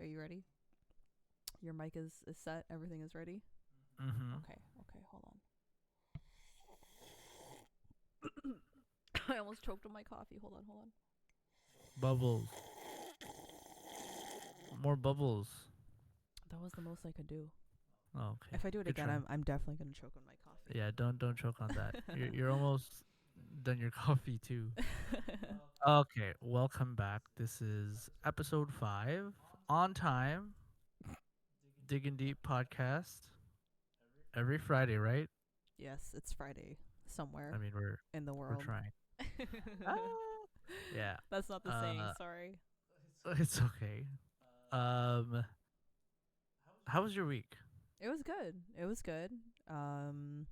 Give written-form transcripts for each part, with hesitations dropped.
Are you ready? Your mic is set. Everything is ready. Mm-hmm. Okay. Okay. Hold on. I almost choked on my coffee. Hold on. Hold on. Bubbles. More bubbles. That was the most I could do. Oh, okay. If I do it Good again, try. I'm definitely gonna choke on my coffee. Yeah, don't choke on that. You're almost done your coffee too. Okay, welcome back. This is episode 5 on time. Digging Deep podcast every Friday, right? Yes, it's Friday I somewhere mean, we're in the we're world. trying. Ah, yeah. That's not the saying. Uh Sorry. it's okay. Um how was your week? It was good. It was good. Um,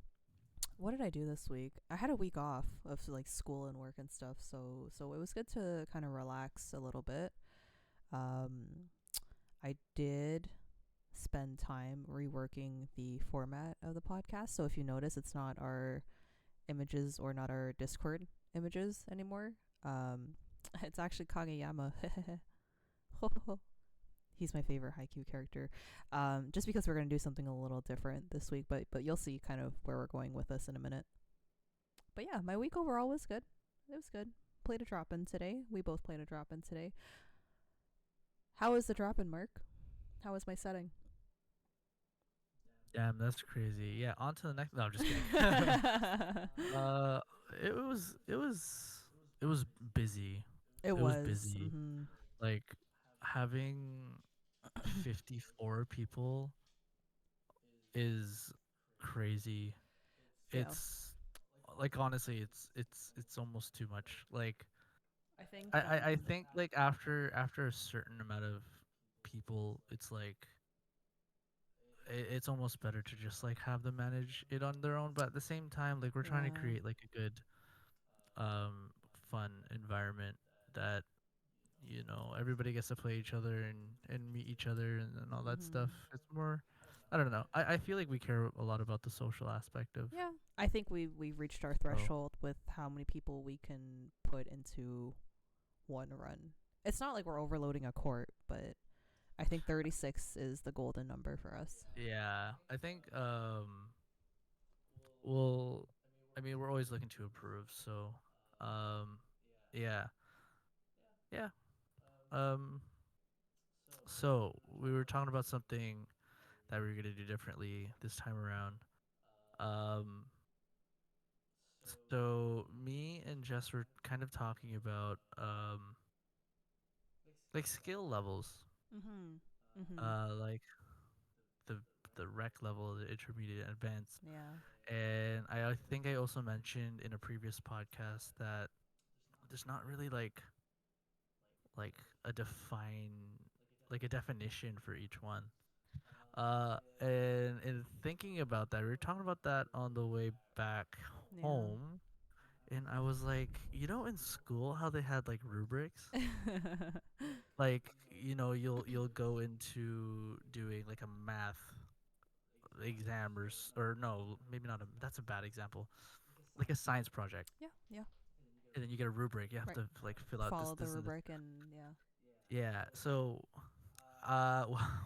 what did I do this week? I had a week off of like school and work and stuff, so it was good to kind of relax a little bit. Um, I did spend time reworking the format of the podcast. So if you notice, it's not our images or not our Discord images anymore. Um, it's actually Kageyama. He's my favorite Haikyuu character. Just because we're gonna do something a little different this week, but you'll see kind of where we're going with this in a minute. But yeah, my week overall was good. It was good. Played a drop in today. We both played a drop in today. How was the drop in, Mark? How was my setting? Damn, that's crazy. Yeah, on to the next. No, I'm just kidding. uh it was busy. It It was was. busy. Mm-hmm. Like having 54 people is crazy. Yeah. It's like honestly, it's almost too much. Like I think. I think like after a certain amount of people, it's like it's almost better to just like have them manage it on their own. But at the same time, like we're trying to Yeah. create like a good fun environment that everybody gets to play each other and meet each other and all that Mm-hmm. stuff. It's more, I don't know. I feel like we care a lot about the social aspect of. Yeah. I think we've reached our Oh, threshold with how many people we can put into one run. It's not like we're overloading a court, but I think 36 is the golden number for us. yeah. I think well, I mean we're always looking to improve. So um yeah yeah um so we were talking about something that we were gonna do differently this time around. Um, so me and Jess were kind of talking about like skill levels, Mm-hmm. Mm-hmm. like the the rec level, the intermediate, and advanced. Yeah. And I think I also mentioned in a previous podcast that there's not really like a a definition for each one. And in thinking about that, we were talking about that on the way back Yeah. home. And I was like, in school how they had like rubrics? Like, you'll go into doing like a math exam or no, maybe not that's a bad example. Like a science project. Yeah. Yeah. And then you get a rubric. You have Right. to like fill out Follow the this and this. rubric and yeah. Yeah. So,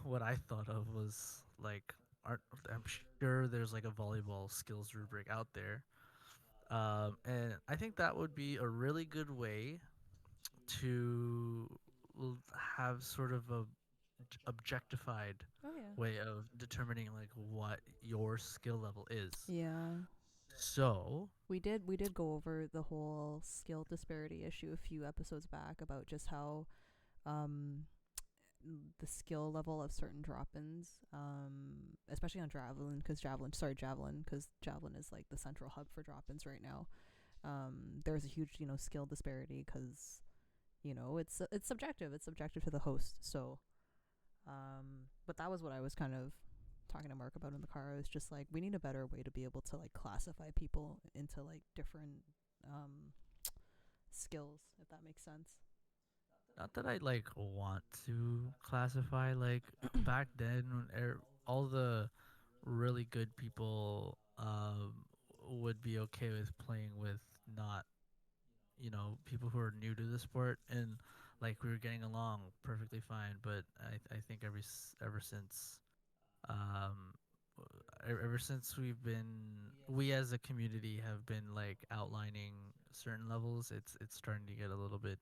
what I thought of was like art I'm sure there's like a volleyball skills rubric out there. And I think that would be a really good way to have sort of a objectified Oh yeah. way of determining like what your skill level is. Yeah. So, We did go over the whole skill disparity issue a few episodes back about just how um the skill level of certain drop-ins, especially on javelin, because javelin is like the central hub for drop-ins right now. There's a huge, skill disparity because it's subjective. It's subjective to the host. So, but that was what I was kind of talking to Mark about in the car. I was just like, we need a better way to be able to like classify people into like different um skills, if that makes sense. not that I like want to classify like back then when all the really good people would be okay with playing with not people who are new to the sport, and like we were getting along perfectly fine. But I think ever since um ever since we as a community have been like outlining certain levels, it's starting to get a little bit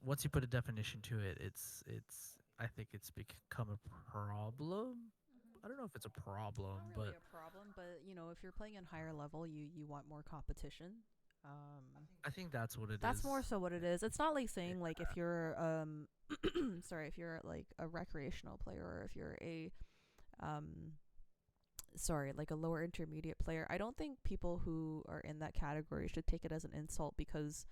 once you put a definition to it, it's I think it's become a problem. I don't know if it's a problem, Not really but a problem, but you know, if you're playing in higher level, you want more competition. Um, I think that's what it that's more is. so what it is. It's not like saying like Yeah. if you're sorry, if you're like a recreational player or if you're a um sorry, like a lower intermediate player. I don't think people who are in that category should take it as an insult because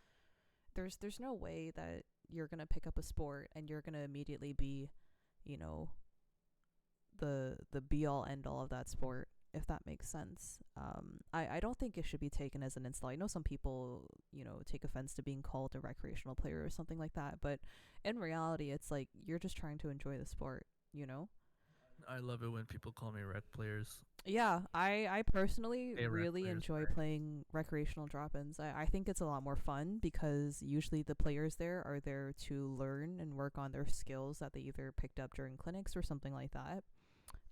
there's no way that you're going to pick up a sport and you're going to immediately be, you know, the be all end all of that sport, if that makes sense. I don't think it should be taken as an insult. I know some people, you know, take offense to being called a recreational player or something like that, but in reality, it's like you're just trying to enjoy the sport, you know? I love it when people call me rec players. Yeah, I personally Hey, rec really players, enjoy sorry. playing recreational drop-ins. I think it's a lot more fun because usually the players there are there to learn and work on their skills that they either picked up during clinics or something like that.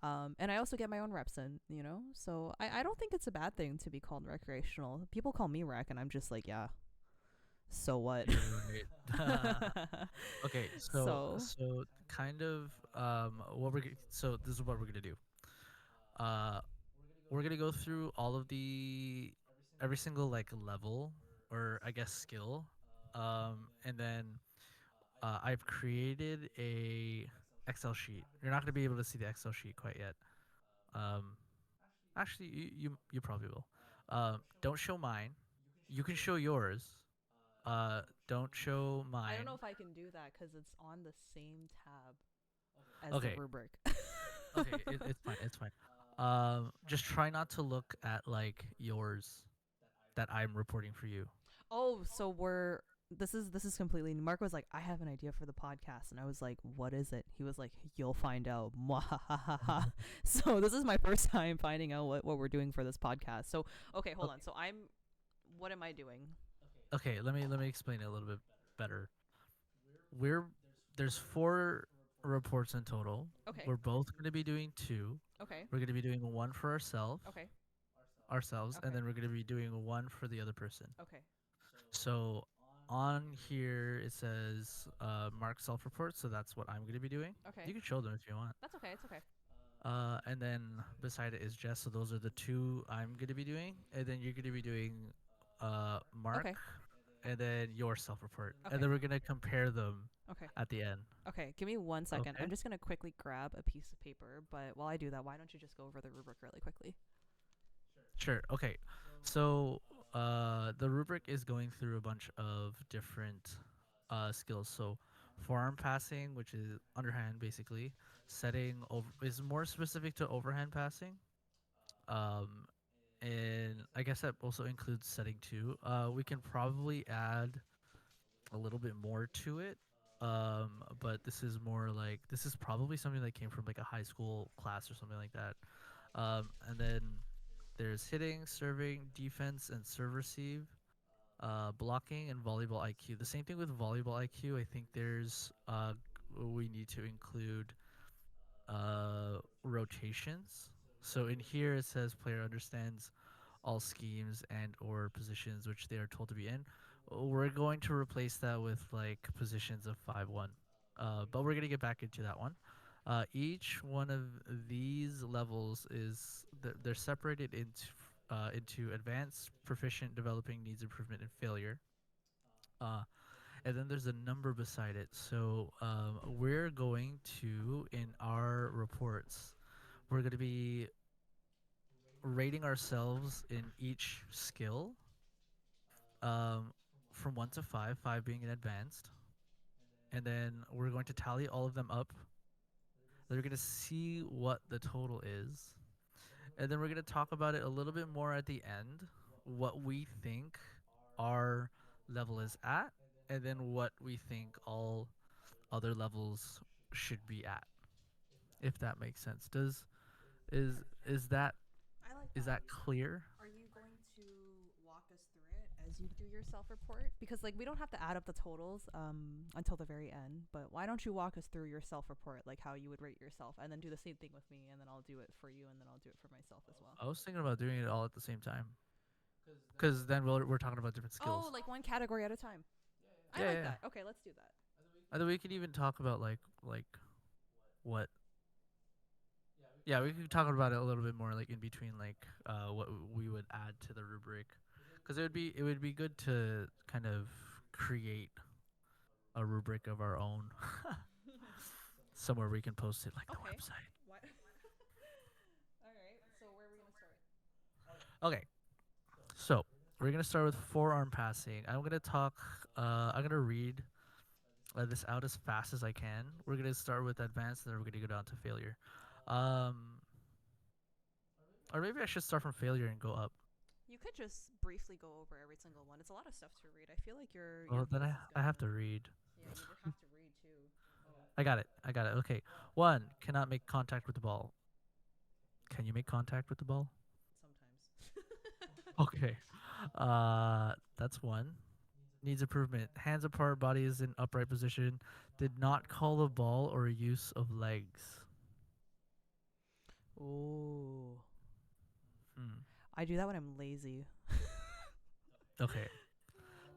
And I also get my own reps in, you know? So I don't think it's a bad thing to be called recreational. People call me rec, and I'm just like, yeah, so what? You're right. Okay, So, so kind of so this is what we're gonna do. Uh, we're gonna go through all of the every single like level or I guess skill, and then I've created a Excel sheet. You're not gonna be able to see the Excel sheet quite yet. Um, actually, you probably will. Don't show mine. You can show yours. Don't show I don't mine. know if I can do that because it's on the same tab as the Okay, rubric. okay, it's fine. It's fine. Just try not to look at like yours that I'm reporting for you. Oh, so we're this is completely new. Mark was like, I have an idea for the podcast, and I was like, what is it? He was like, you'll find out. Mwahahaha. So this is my first time finding out what we're doing for this podcast. So okay, hold Okay, on. So I'm what am I doing? okay. Let me explain it a little bit better. We're There's four reports in total. Okay. We're both going to be doing two. Okay. We're going to be doing one for Okay. ourselves, and Okay. then we're going to be doing one for the other person. Okay. So on here it says mark self report, so that's what I'm going to be doing. Okay. You can show them if you want. That's okay. It's okay. And then beside it is Jess, so those are the two I'm going to be doing, and then you're going to be doing Mark, Okay. and then your self report, and Okay. then we're going to compare them Okay. at the end. Okay. Give me 1 second. Okay. I'm just gonna quickly grab a piece of paper, but while I do that, why don't you just go over the rubric really quickly? Sure. Okay. So the rubric is going through a bunch of different skills. So forearm passing, which is underhand basically, setting over is more specific to overhand passing. Um, and I guess that also includes setting too. We can probably add a little bit more to it. But this is more like this is probably something that came from like a high school class or something like that. And then there's hitting, serving, defense, and serve receive, blocking, and volleyball IQ. The same thing with volleyball IQ. I think we need to include rotations. So in here it says player understands all schemes and or positions which they are told to be in. We're going to replace that with like positions of 5-1. But we're gonna get back into that one. Each one of these levels they're separated into advanced, proficient, developing, needs improvement, and failure. Uh, and then there's a number beside it. So we're going to in our reports, we're going to be rating ourselves in each skill um, from 1 to 5, 5 being an advanced. And then we're going to tally all of them up. Then we're going to see what the total is. And then we're going to talk about it a little bit more at the end, what we think our level is at, and then what we think all other levels should be at, if that makes sense. Does is that I like is that. that clear? Are you going to walk us through it as you do your self-report? Because like we don't have to add up the totals until the very end, but why don't you walk us through your self-report, like how you would rate yourself, and then do the same thing with me, and then I'll do it for you, and then I'll do it for myself as well. I was thinking about doing it all at the same time, because then we're talking about different Oh, skills. like one category at a time. I Yeah, like yeah. that. Okay, let's do that. And then we can even talk about like what. Yeah, we could talk about it a little bit more, like in between, like what we would add to the rubric, because it would be good to kind of create a rubric of our own somewhere we can post it, like the Okay. website. What? All right. So where are we gonna start? Okay, so we're gonna start with forearm passing. I'm gonna talk. I'm gonna read this out as fast as I can. We're gonna start with advanced, and then we're gonna go down to failure. Um, or maybe I should start from failure and go up. You could just briefly go over every single one. It's a lot of stuff to read. I feel like your Well, then pace I is I have gonna. to read. Yeah, you would have to read too. I got it. I got it. Okay. One, cannot make contact with the ball. Can you make contact with the ball? Sometimes. Okay. That's one. Needs improvement. Hands apart, body is in upright position. Did not call the ball or use of legs. Ooh. Hmm. I do that when I'm lazy. Okay.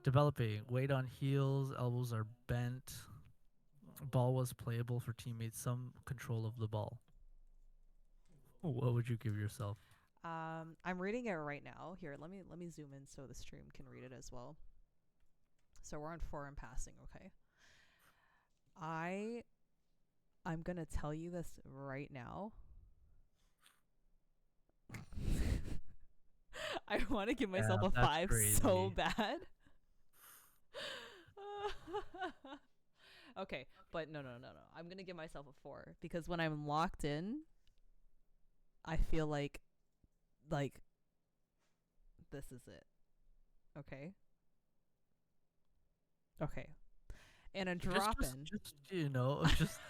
Developing. Weight on heels. Elbows are bent. Ball was playable for teammates. Some control of the ball. What would you give yourself? I'm reading it right now. Here, let me zoom in so the stream can read it as well. So we're on foreign passing, okay? I I'm gonna tell you this right now. I want to give myself Yeah, a that's 5 so crazy. bad. Okay, but no. I'm gonna give myself a 4 because when I'm locked in, I feel like this is it. Okay. Okay. And a Just, drop just, in. just just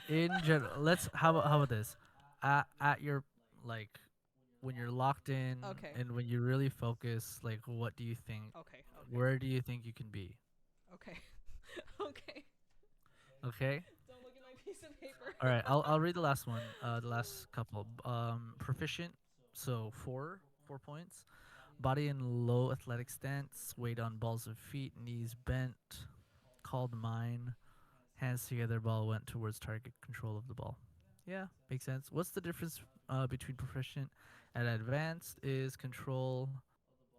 in general. How about this? At your, like, when you're locked in Okay. and when you really focus, like, what do you think? Okay. Okay. Where do you think you can be? Okay. Okay. Okay. Don't look at my piece of paper. All right. I'll read the last one. The last couple. Proficient. So 4 points. Body in low athletic stance. Weight on balls of feet. Knees bent. Called mine. Hands together. Ball went towards target. Control of the ball. Yeah, makes sense. What's the difference between proficient and advanced? Is control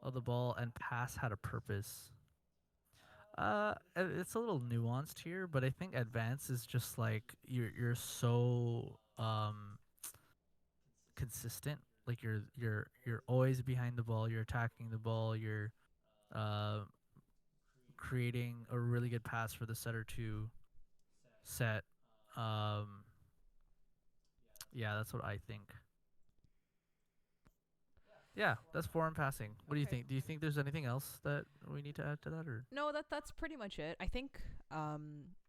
of the ball and pass had a purpose. It's a little nuanced here, but I think advanced is just like you're so consistent. Like you're always behind the ball. You're attacking the ball. You're uh creating a really good pass for the setter to set. Um, yeah, that's what I think. Yeah, that's foreign passing. What do you Okay. think? Do you think there's anything else that we need to add to that, or? No, that's pretty much it. I think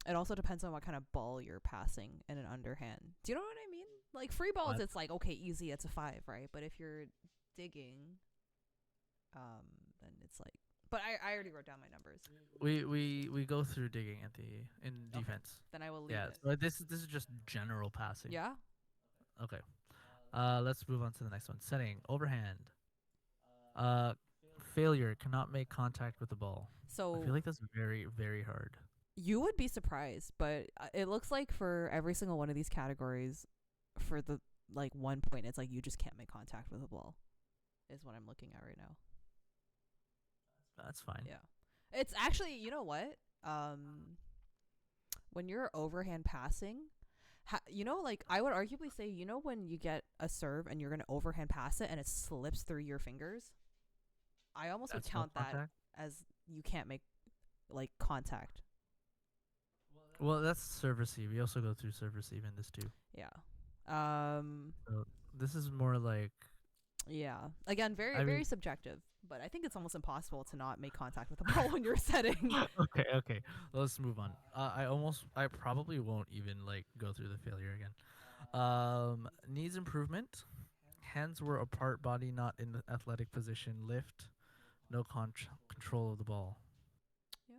it also depends on what kind of ball you're passing in an underhand. Do you know what I mean? Like free balls, What? it's like okay, easy, it's a 5, right? But if you're digging, um, then it's like. But I already wrote down my numbers. We go through digging at the in Okay. defense. Then I will leave Yeah, it. so this is just general passing. Yeah. Okay. Let's move on to the next one. Setting overhand. Uh, failure cannot make contact with the ball. I So feel like that's very very hard. you would be surprised, but it looks like for every single one of these categories, for the like 1 point, it's like you just can't make contact with the ball. Is what I'm looking at right now. That's fine. Yeah. It's actually, you know what? When you're overhand passing, like I would arguably say, when you get a serve and you're going to overhand pass it and it slips through your fingers, I almost would That's no count that contact. as you can't make like contact. Well, that's serve receive. We also go through serve receive in this too. Yeah. Um So this is more like, yeah. Again, very I very mean, subjective, but I think it's almost impossible to not make contact with the ball when you're setting. okay. Let's move on. I probably won't even like go through the failure again. Needs improvement. Hands were apart, body not in the athletic position. Lift. no control of the ball. Yeah.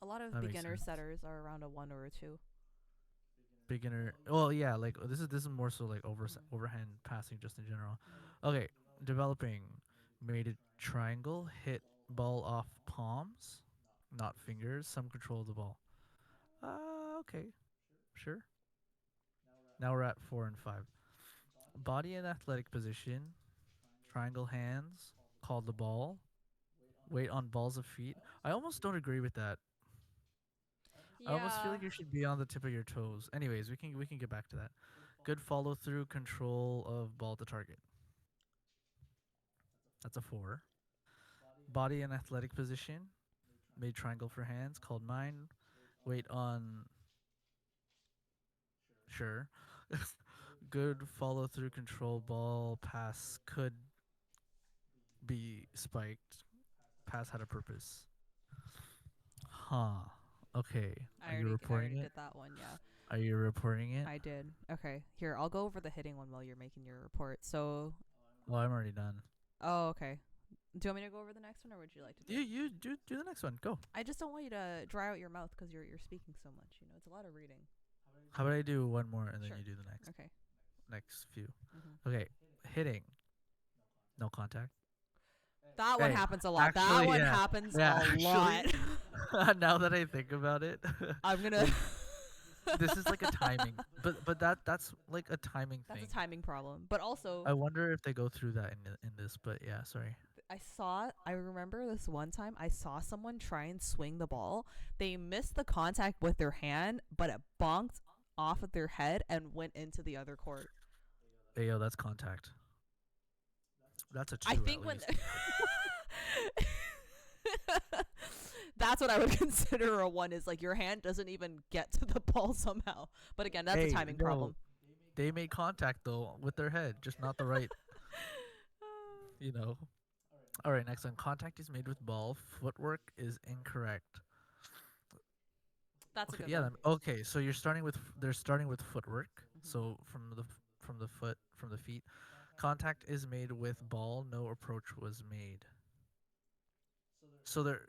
A lot of That makes beginner sense. setters are around a 1 or a 2. Beginner. Well, yeah, like this is more so like overhand passing just in general. Okay, developing made a triangle hit ball off palms, not fingers. Some control of the ball. Okay, sure. Now we're at 4 and 5. Body and athletic position, triangle hands, called the ball, weight on balls of feet. I almost don't agree with that. I almost feel Yeah. like you should be on the tip of your toes. Anyways, we can get back to that. Good follow through, control of ball to target. That's a 4. Body and athletic position, made triangle for hands, called mine. Weight on, sure. Good follow through, control ball pass could be spiked. Pass had a purpose. Huh. Okay. Are you I reporting already it? did that one. Yeah. Are you reporting it? I did. Okay. Here, I'll go over the hitting one while you're making your report. So, Well, I'm already done. oh, okay. Do you want me to go over the next one, or would you like to do You it? you do the next one. Go. I just don't want you to dry out your mouth because you're speaking so much. You know, it's a lot of reading. How about I do one more and then Sure. you do the Okay. next few. Hmm. Okay. Hitting. No contact. That one Hey, happens a lot. That actually, one yeah, happens yeah. a lot. Actually, now that I think about it, I'm gonna. like this is like a timing, but that's like a timing That's thing. a timing problem. But also, I wonder if they go through that in this, but yeah, sorry. I remember this one time I saw someone try and swing the ball. They missed the contact with their hand, but it bonked off of their head and went into the other court. Hey, yo, that's contact. That's a I two at think when least. that's what I would consider a 1 is like your hand doesn't even get to the ball somehow. But again, that's a Hey, timing no, problem. they made contact though with their head, just not the right, you know. All right, next one. Contact is made with ball. Footwork is incorrect. That's a Okay, good yeah. one. Okay, so you're starting with they're starting with footwork. Hmm. So from the foot from the feet, contact is made with ball. No approach was made. So there,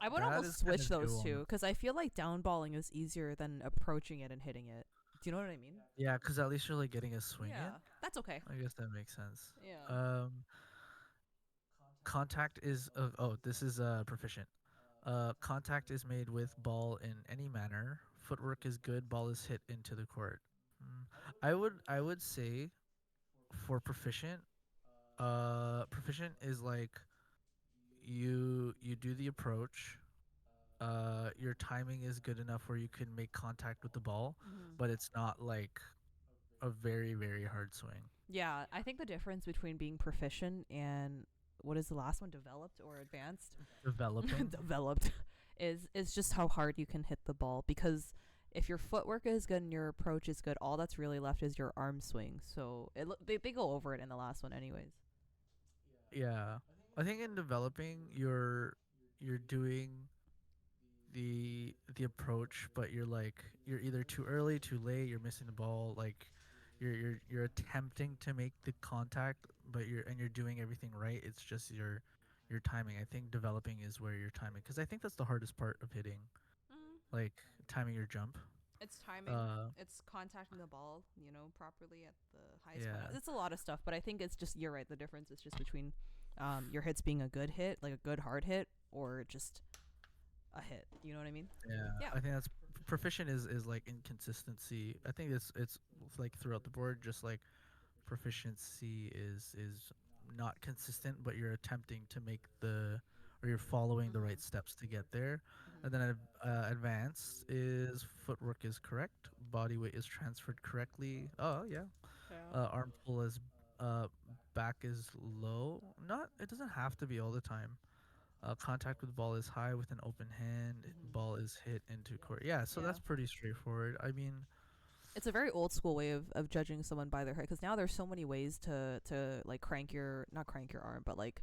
I would that almost is kind switch of those two nuanced. because I feel like downballing is easier than approaching it and hitting it. Do you know what I mean? Yeah, because at least you're like getting a swing in. Yeah, that's okay. I guess that makes sense. Yeah. Contact is this is proficient. Contact is made with ball in any manner. Footwork is good. Ball is hit into the court. Mm. I would say for proficient, proficient is like you do the approach. Your timing is good enough where you can make contact with the ball, Hmm. but it's not like a very hard swing. Yeah, I think the difference between being proficient and what is the last one, developed or advanced? Developing. Developed is just how hard you can hit the ball because if your footwork is good and your approach is good, all that's really left is your arm swing. So they go over it in the last one anyways. Yeah, I think in developing you're doing the approach, but you're either too early, too late, you're missing the ball. Like you're attempting to make the contact, but you're doing everything right. It's just your timing. I think developing is where you're timing, because I think that's the hardest part of hitting, Mm, like timing your jump. it's timing. Uh, It's contacting the ball, properly at the highest point. yeah, It's a lot of stuff, but I think it's just you're right. The difference is just between your hits being a good hit, like a good hard hit, or just a hit. You know what I mean? yeah. Yeah. I think that's proficient is like inconsistency. I think it's like throughout the board, just like proficiency is not consistent, but you're attempting to make or you're following the Mhm. right steps to get there. Mhm. And then advanced is footwork is correct, body weight is transferred correctly. Oh yeah. Yeah. Arm pull is uh back is low. Not it doesn't have to be all the time. Contact with ball is high with an open hand. Mhm. Ball is hit into court. Yeah, so Yeah. that's pretty straightforward. I mean, It's a very old school way of judging someone by their height because now there's so many ways to like crank your not crank your arm but like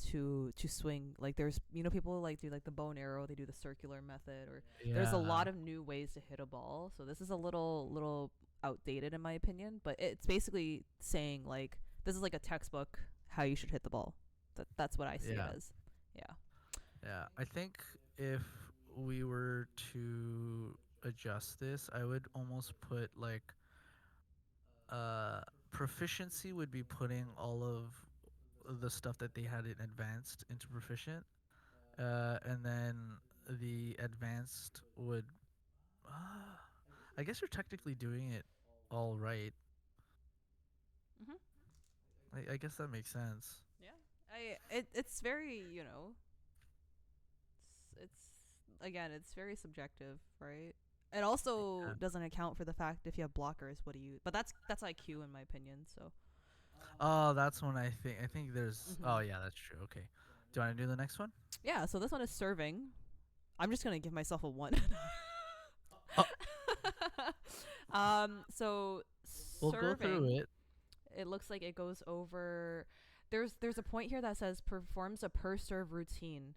to swing. Like there's people like do like the bow and arrow, they do the circular method, or there's a yeah, lot of new ways to hit a ball. So this is a little outdated in my opinion, but it's basically saying like this is like a textbook how you should hit the ball. That's what I see it Yeah. as. Yeah. Yeah. I think if we were to adjust this, I would almost put like uh proficiency would be putting all of the stuff that they had in advanced into proficient. And then the advanced would I guess you're technically doing it all right. Mhm. I guess that makes sense. Yeah. It's very, it's again, it's very subjective, right? It also Yeah. doesn't account for the fact if you have blockers, what do you? But that's IQ in my opinion. So. Oh, that's when I think there's. Mhm. Oh yeah, that's true. Okay. Do you want to do the next one? Yeah. So this one is serving. I'm just gonna give myself a one. Oh, So we'll go through serving, it. it looks like it goes over. There's a point here that says performs a per serve routine.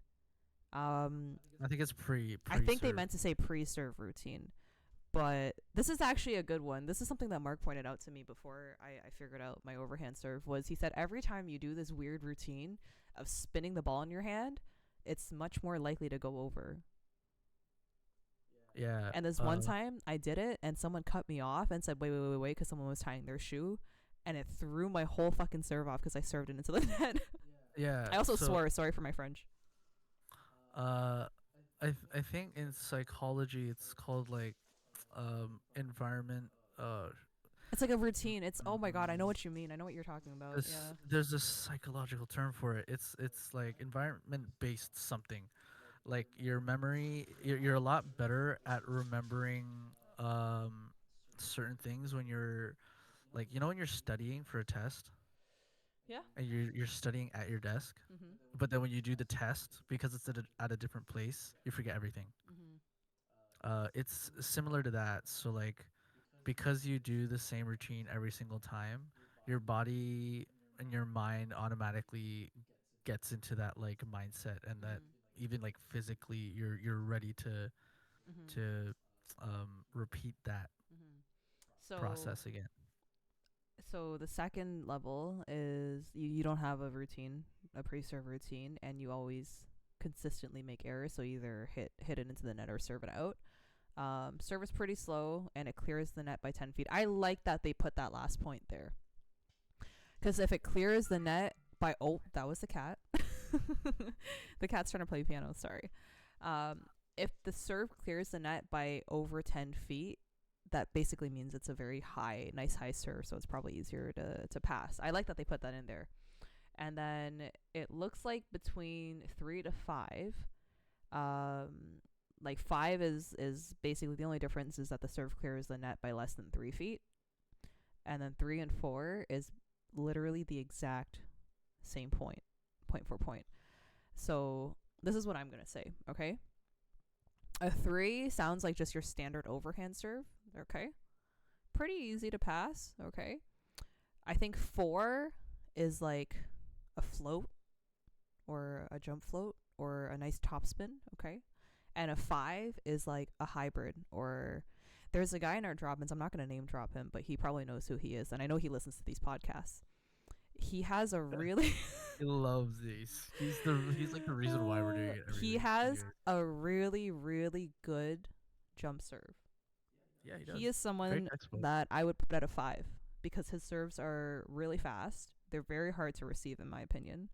Um, I think it's pre I pre think they serve. meant to say pre serve routine, but this is actually a good one. This is something that Mark pointed out to me before I figured out my overhand serve. Was he said every time you do this weird routine of spinning the ball in your hand, it's much more likely to go over. Yeah. And this one time I did it and someone cut me off and said, wait, because someone was tying their shoe. And it threw my whole fucking serve off because I served it into the net. Yeah. I also So swore, sorry for my French. uh, I think in psychology it's called like environment. It's like a routine. It's, oh my God, I know what you mean. I know what you're talking about. This Yeah. there's a psychological term for it. It's like environment based something. Like your memory, you're a lot better at remembering um certain things when you're like when you're studying for a test Yeah. and you're studying at your desk, Mm-hmm. but then when you do the test because it's at a different place, you forget everything. Mm-hmm. It's similar to that. So like because you do the same routine every single time, your body and your mind automatically gets into that like mindset, and that Mm-hmm. even like physically you're ready Mm-hmm. to repeat that Mm-hmm. So, process again. so the second level is you don't have a routine, a pre-serve routine, and you always consistently make errors. So either hit it into the net or serve it out. Serve is pretty slow and it clears the net by 10 feet. I like that they put that last point there. Because if it clears the net by. Oh, that was the cat. The cat's trying to play piano, sorry. If the serve clears the net by over 10 feet, that basically means it's a very nice high serve, so it's probably easier to pass. I like that they put that in there. And then it looks like between 3 to 5, um, like 5 is basically the only difference is that the serve clears the net by less than 3 feet, and then 3 and 4 is literally the exact same point for point. So this is what I'm gonna say. Okay, a 3 sounds like just your standard overhand serve. Okay, pretty easy to pass. Okay, I think 4 is like a float or a jump float or a nice topspin. Okay, and a 5 is like a hybrid. Or there's a guy in our drop-ins, I'm not going to name drop him, but he probably knows who he is, and I know he listens to these podcasts. He has a really He loves these. He's like the reason why we're doing it he every has year. a really good jump serve. Yeah, he does. He is Very someone textbook. that I would put at a 5 because his serves are really fast. They're very hard to receive in my opinion.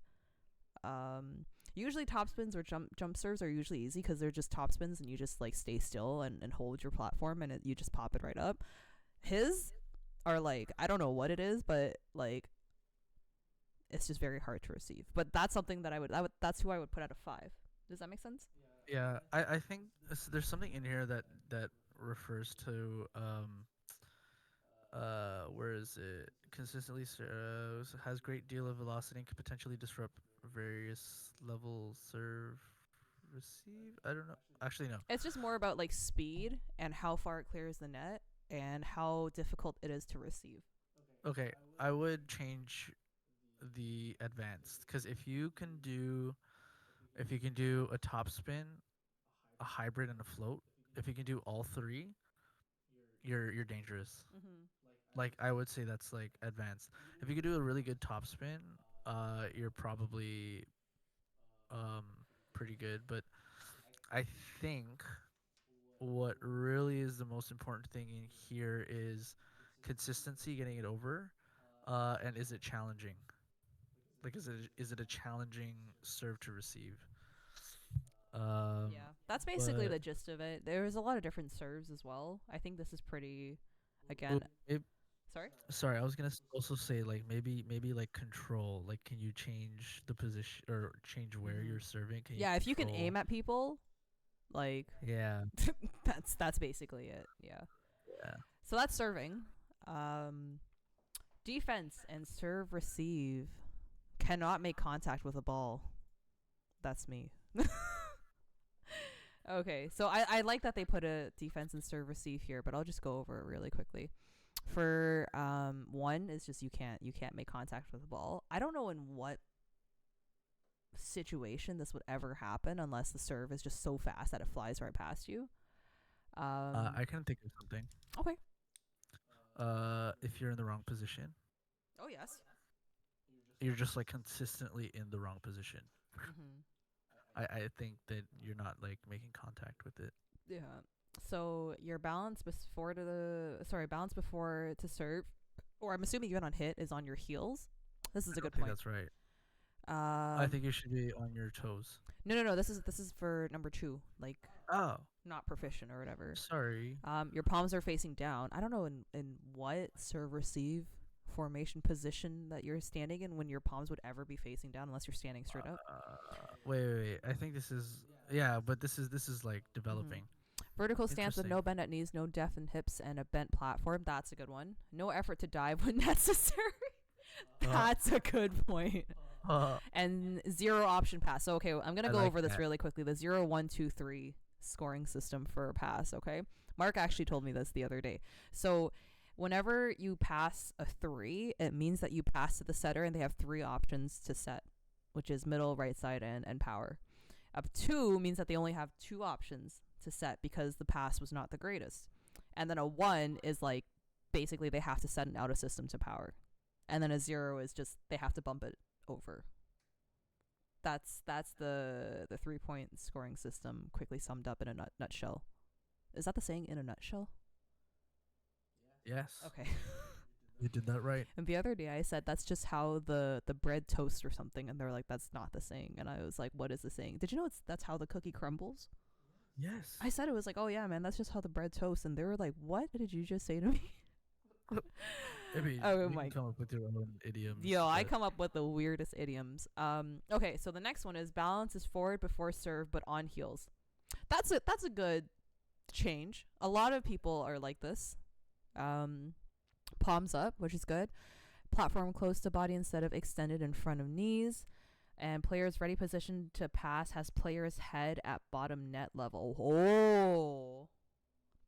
Usually top spins or jump serves are usually easy because they're just top spins and you just like stay still and hold your platform and you just pop it right up. His are like, I don't know what it is, but like it's just very hard to receive. But that's something that that's who I would put at a 5. Does that make sense? Yeah, I think there's something in here that refers to where is it? Consistently has great deal of velocity and could potentially disrupt various levels serve receive. I don't know. Actually, no. It's just more about like speed and how far it clears the net and how difficult it is to receive. Okay, I would change the advanced because if you can do a top spin, a hybrid, and a float, if you can do all three, you're dangerous. Mm-hmm. Like I would say that's like advanced. If you could do a really good top spin, you're probably um pretty good. But I think what really is the most important thing in here is consistency, getting it over, and is it challenging? Like, is it a challenging serve to receive? Um, Yeah, that's basically but the gist of it. There's a lot of different serves as well. I think this is pretty, oh, again. Sorry. sorry, I was gonna also say like maybe like control. Like, can you change the position or change where Hmm. you're serving? Can you Yeah, if you can control? aim at people, like Yeah, that's basically it. Yeah. yeah. So that's serving. Um, defense and serve receive cannot make contact with a ball. That's me. Okay, so I like that they put a defense and serve receive here, but I'll just go over it really quickly. For one is just you can't make contact with the ball. I don't know in what situation this would ever happen unless the serve is just so fast that it flies right past you. I can think of something. Okay. If you're in the wrong position, Oh yes. you're just like consistently in the wrong position. Hmm. I think that you're not like making contact with it. Yeah. So your balance before to serve, or I'm assuming even on hit is on your heels. This I is a don't good think point. that's right. I Um, think you should be on your toes. no. This is for number two, like Oh, not proficient or whatever. sorry. Your palms are facing down. I don't know in what serve receive formation position that you're standing in when your palms would ever be facing down unless you're standing straight up. Wait. I think this is yeah, but this is like Hmm. developing. Vertical stance with Interesting. no bend at knees, no depth in hips, and a bent platform. That's a good one. No effort to dive when necessary. Uh, That's a good point. uh, And zero option pass. So okay, I'm gonna I go like over this that. really quickly. The 0, 1, 2, 3 scoring system for a pass. Okay, Mark actually told me this the other day. So whenever you pass a 3, it means that you pass to the setter, and they have 3 options to set, which is middle, right side, and power. Up 2 means that they only have 2 options to set because the pass was not the greatest. And then a 1 is like basically they have to set an out of system to power. And then a 0 is just they have to bump it over. That's the 3 point scoring system quickly summed up in a nutshell. Is that the saying, in a nutshell? Yes, Okay. you did that right. And the other day I said that's just how the bread toasts or something, and they're like, that's not the saying. And I was like, what is the saying? Did you know that's how the cookie crumbles? Yes. I said it was like, oh yeah, man, that's just how the bread toasts, and they were like, what did you just say to me? I mean, Oh you my. can come up with your own idioms, Yo, I but come up with the weirdest idioms. Okay, so the next one is balance is forward before serve, but on heels. That's a good change. A lot of people are like this. Um, palms up, which is good. Platform close to body instead of extended in front of knees. And player's ready position to pass has player's head at bottom net level. Oh,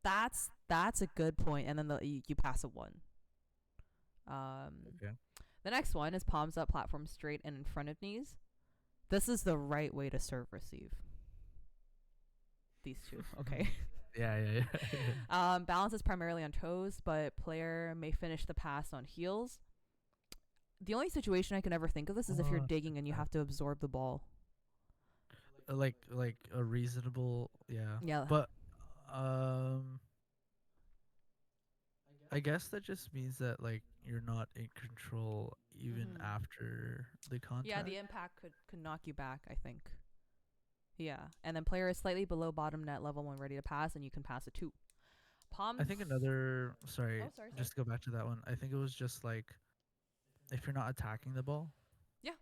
that's a good point. And then you pass a 1. Um, okay. the next one is palms up, platform straight, and in front of knees. This is the right way to serve receive. These two, okay. Yeah. Balance is primarily on toes, but player may finish the pass on heels. The only situation I can ever think of this is if you're digging and you have to absorb the ball. Like a reasonable, yeah. Yeah. But um, I guess that just means that like you're not in control even Mhm. after the Yeah, contact. the impact could knock you back, I think. Yeah. And then player is slightly below bottom net level when ready to pass, and you can pass a 2. Palms. I think another sorry, Oh, sorry. just to go back to that one. I think it was just like if you're not attacking the ball, Yeah.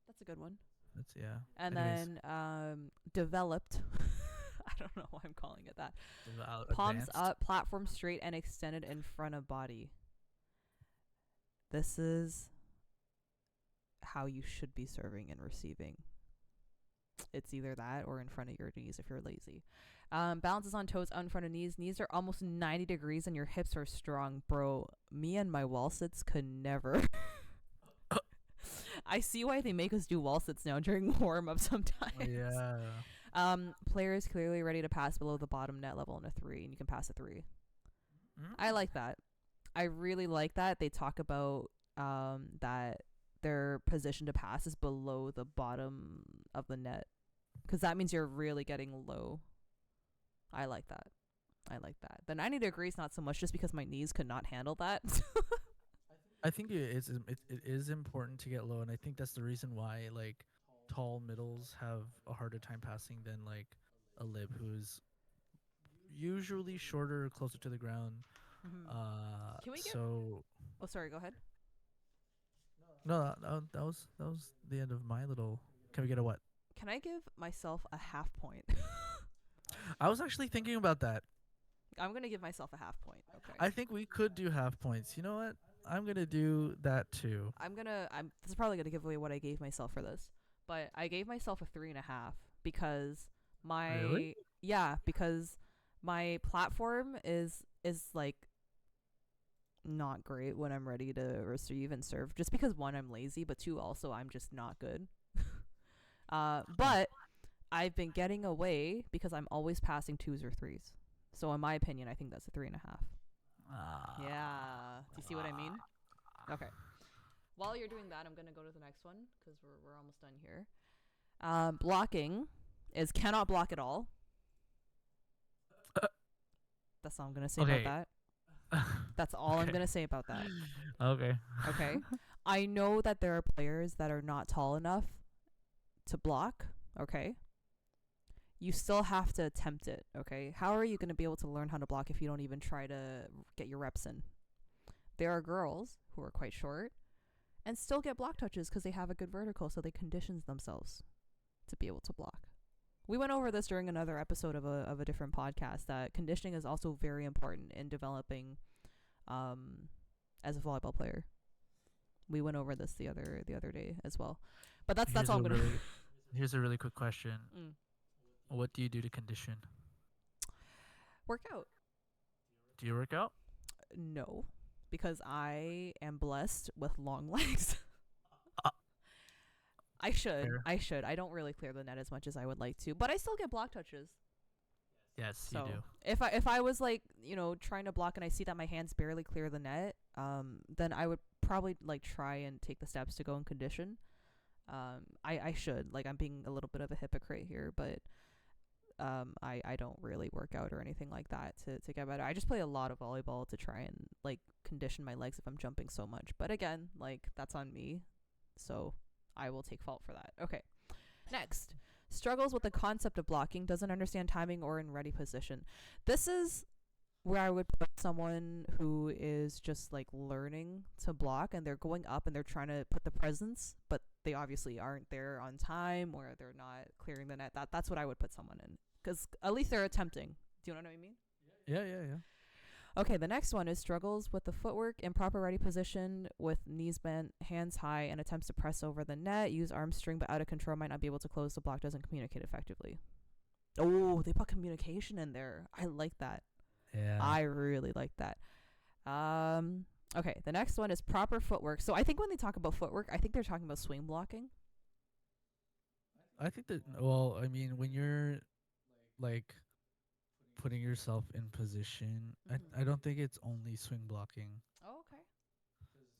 That's a good one. that's yeah. And Anyways, then developed. I don't know why I'm calling it that. Palms advanced. up, platform straight, and extended in front of body. This is how you should be serving and receiving. It's either that or in front of your knees if you're lazy. Balance is on toes, on front of knees. Knees are almost 90 degrees and your hips are strong. Bro, me and my wall sits could never. I see why they make us do wall sits now during warm up sometimes. Yeah. Player is clearly ready to pass below the bottom net level in a 3, and you can pass a 3. Mm. I like that. I really like that. They talk about that their position to pass is below the bottom of the net, because that means you're really getting low. I like that. I like that. The 90 degrees, not so much, just because my knees could not handle that. I think it is important to get low, and I think that's the reason why like tall middles have a harder time passing than like a lib who's usually shorter, closer to the ground. Mhm. Can we get? So Oh, sorry. Go ahead. no, that was the end of my little. Can we get a what? Can I give myself a half point? I was actually thinking about that. I'm gonna give myself a half point. Okay. I think we could do half points. You know what? I'm gonna do that too. I'm. This is probably gonna give away what I gave myself for this, but I gave myself a 3.5 because Really? my yeah because my platform is like not great when I'm ready to receive and serve. Just because one, I'm lazy, but two, also I'm just not good. Huh. But I've been getting away because I'm always passing twos or threes. So in my opinion, I think that's a 3.5. Yeah. Do you see what I mean? Okay. While you're doing that, I'm gonna go to the next one because we're almost done here. Blocking is cannot block at all. That's all I'm gonna say about Okay. that. That's all I'm Okay. gonna say about that. Okay. Okay. I know that there are players that are not tall enough to block. Okay. You still have to attempt it. Okay. How are you gonna be able to learn how to block if you don't even try to get your reps in? There are girls who are quite short and still get block touches because they have a good vertical, so they conditions themselves to be able to block. We went over this during another episode of a different podcast that conditioning is also very important in developing um, as a volleyball player. We went over this the other day as well, but that's Here's all a I'm gonna really here's a really quick question. mm. What do you do to condition? Work out. Do you work out? No, because I am blessed with long legs. Uh, I should. Fair. I should. I don't really clear the net as much as I would like to, but I still get block touches. Yes, you So do. if I was like trying to block and I see that my hands barely clear the net, then I would probably like try and take the steps to go and condition. I should, like, I'm being a little bit of a hypocrite here, but I don't really work out or anything like that to get better. I just play a lot of volleyball to try and like condition my legs if I'm jumping so much. But again, like that's on me, so I will take fault for that. Okay, next. Struggles with the concept of blocking, doesn't understand timing or in ready position. This is where I would put someone who is just like learning to block and they're going up and they're trying to put the presence, but they obviously aren't there on time or they're not clearing the net. That's what I would put someone in because at least they're attempting. Do you know what I mean? Yeah, yeah, yeah. Okay, the next one is struggles with the footwork, improper ready position with knees bent, hands high, and attempts to press over the net, use arm string but out of control, might not be able to close the block, doesn't communicate effectively. Oh, they put communication in there. I like that. Yeah. I really like that. Okay, the next one is proper footwork. So I think when they talk about footwork, I think they're talking about swing blocking. I think that well, I mean, when you're like putting yourself in position, I Mm-hmm. don't think it's only swing blocking Oh, okay.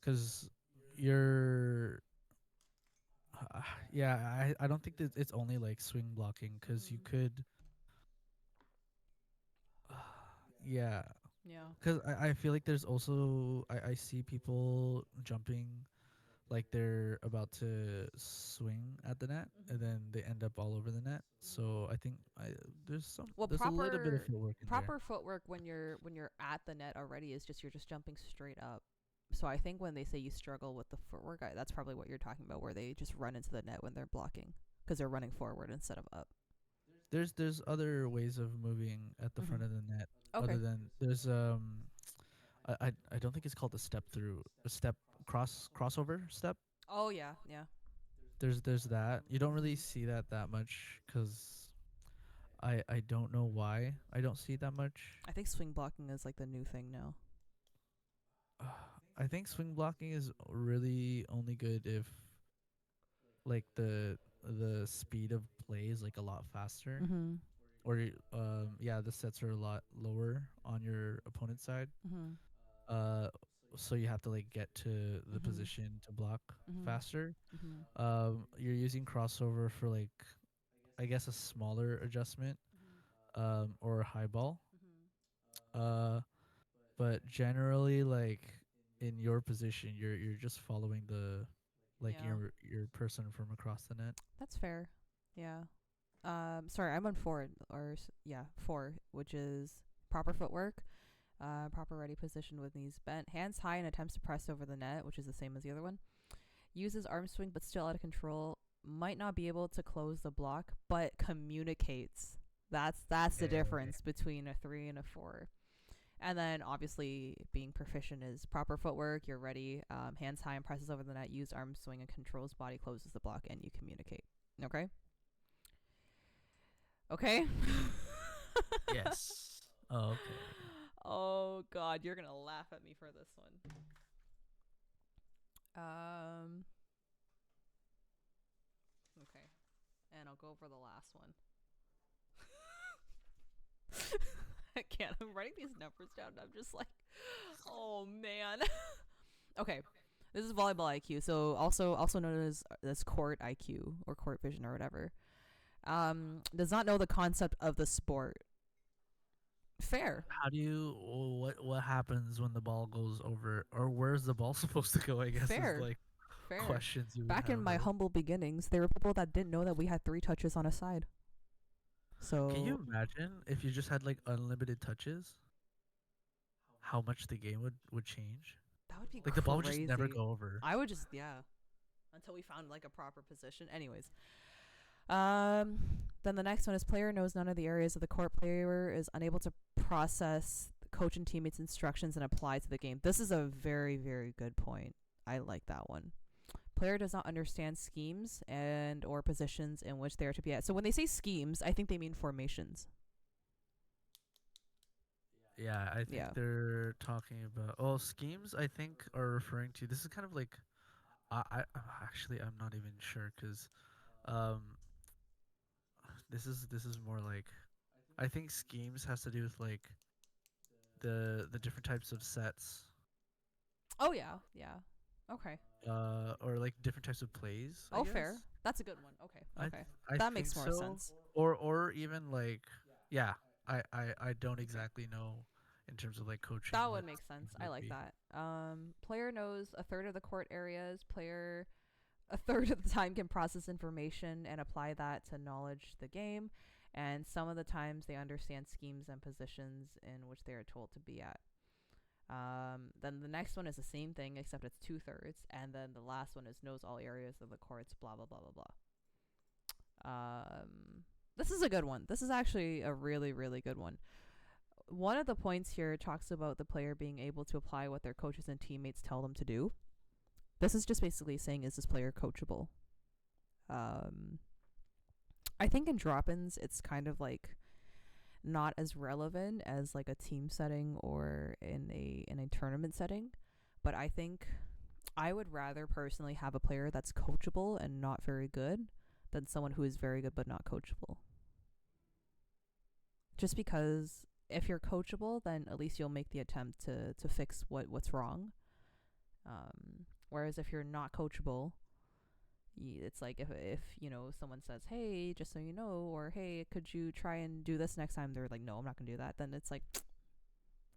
cuz you're yeah, I don't think that it's only like swing blocking cuz you Mm-hmm. could yeah, Yeah. cuz I feel like there's also I see people jumping like they're about to swing at the net and Mm-hmm. then they end up all over the net. So I think Well, there's a little bit of proper footwork in there. proper footwork when you're at the net already is just you're just jumping straight up. So I think when they say you struggle with the footwork, that's probably what you're talking about, where they just run into the net when they're blocking because they're running forward instead of up. There's other ways of moving at the front Mm-hmm. of the net other Okay. than there's I don't think it's called a step through a step crossover step. Oh yeah, yeah. There's that. You don't really Mm-hmm. see that much cuz I don't know why I don't see that much. I think swing blocking is like the new thing now. I think swing blocking is really only good if like the speed of play is like a lot faster Mm-hmm. or yeah, the sets are a lot lower on your opponent's side. Mm-hmm. Uh so you have to like get to the Mhm. position to block Mhm. faster. Mhm. You're using crossover for like I guess a smaller adjustment, Mhm. or high ball. Mhm. Uh, but generally, like in your position, you're just following the like Yeah, your person from across the net. that's fair. Yeah. Sorry, I'm on four, yeah, four, which is proper footwork, proper ready position with knees bent, hands high, and attempts to press over the net, which is the same as the other one. Uses arm swing, but still out of control. Might not be able to close the block, but communicates. That's the Yeah. difference between a three and a four. And then obviously being proficient is proper footwork. You're ready. Hands high and presses over the net. Use arm swing and controls body, closes the block, and you communicate. Okay. Okay. Yes. Okay. Oh God, you're gonna laugh at me for this one. Okay, and I'll go over the last one. I can't. I'm writing these numbers down. And I'm just like, oh man. Okay, this is volleyball IQ. So also known as court IQ or court vision or whatever. Does not know the concept of the sport. Fair. How do you what happens when the ball goes over, or where's the ball supposed to go? I guess is Fair. like Fair. questions you would Back in have, my right? humble beginnings, there were people that didn't know that we had three touches on a side. Can So you imagine if you just had like unlimited touches, how much the game would change? that would be Like the ball would just never crazy. go over. I would just, yeah, until we found like a proper position. Anyways, then the next one is player knows none of the areas of the court. Player is unable to process coach and teammates' instructions and apply to the game. This is a very, very good point. I like that one. Player does not understand schemes and or positions in which they are to be at. So when they say schemes, I think they mean formations. Yeah, I think Yeah. they're talking about schemes. I think are referring to this is kind of like actually I'm not even sure because um this is more like I think schemes has to do with like the different types of sets, Oh yeah, yeah. Okay. or like different types of plays, I Oh, guess. fair. That's a good one. Okay. Okay. I That think makes more so, sense. or even like yeah, I don't exactly know in terms of like coaching That what would make sense. schemes I would like be. that. Player knows a third of the court areas. Player a third of the time can process information and apply that to knowledge the game. And some of the times they understand schemes and positions in which they are told to be at. Then the next one is the same thing except it's 2/3, and then the last one is knows all areas of the courts. Blah blah blah blah blah. This is a good one. This is actually a really really good one. One of the points here talks about the player being able to apply what their coaches and teammates tell them to do. This is just basically saying, is this player coachable? Um, I think in drop-ins, it's kind of like not as relevant as like a team setting or in a tournament setting. But I think I would rather personally have a player that's coachable and not very good than someone who is very good but not coachable. Just because if you're coachable, then at least you'll make the attempt to fix what's wrong. Whereas if you're not coachable, it's like if someone says, hey, just so you know, or hey, could you try and do this next time, they're like, no, I'm not gonna do that, then it's like,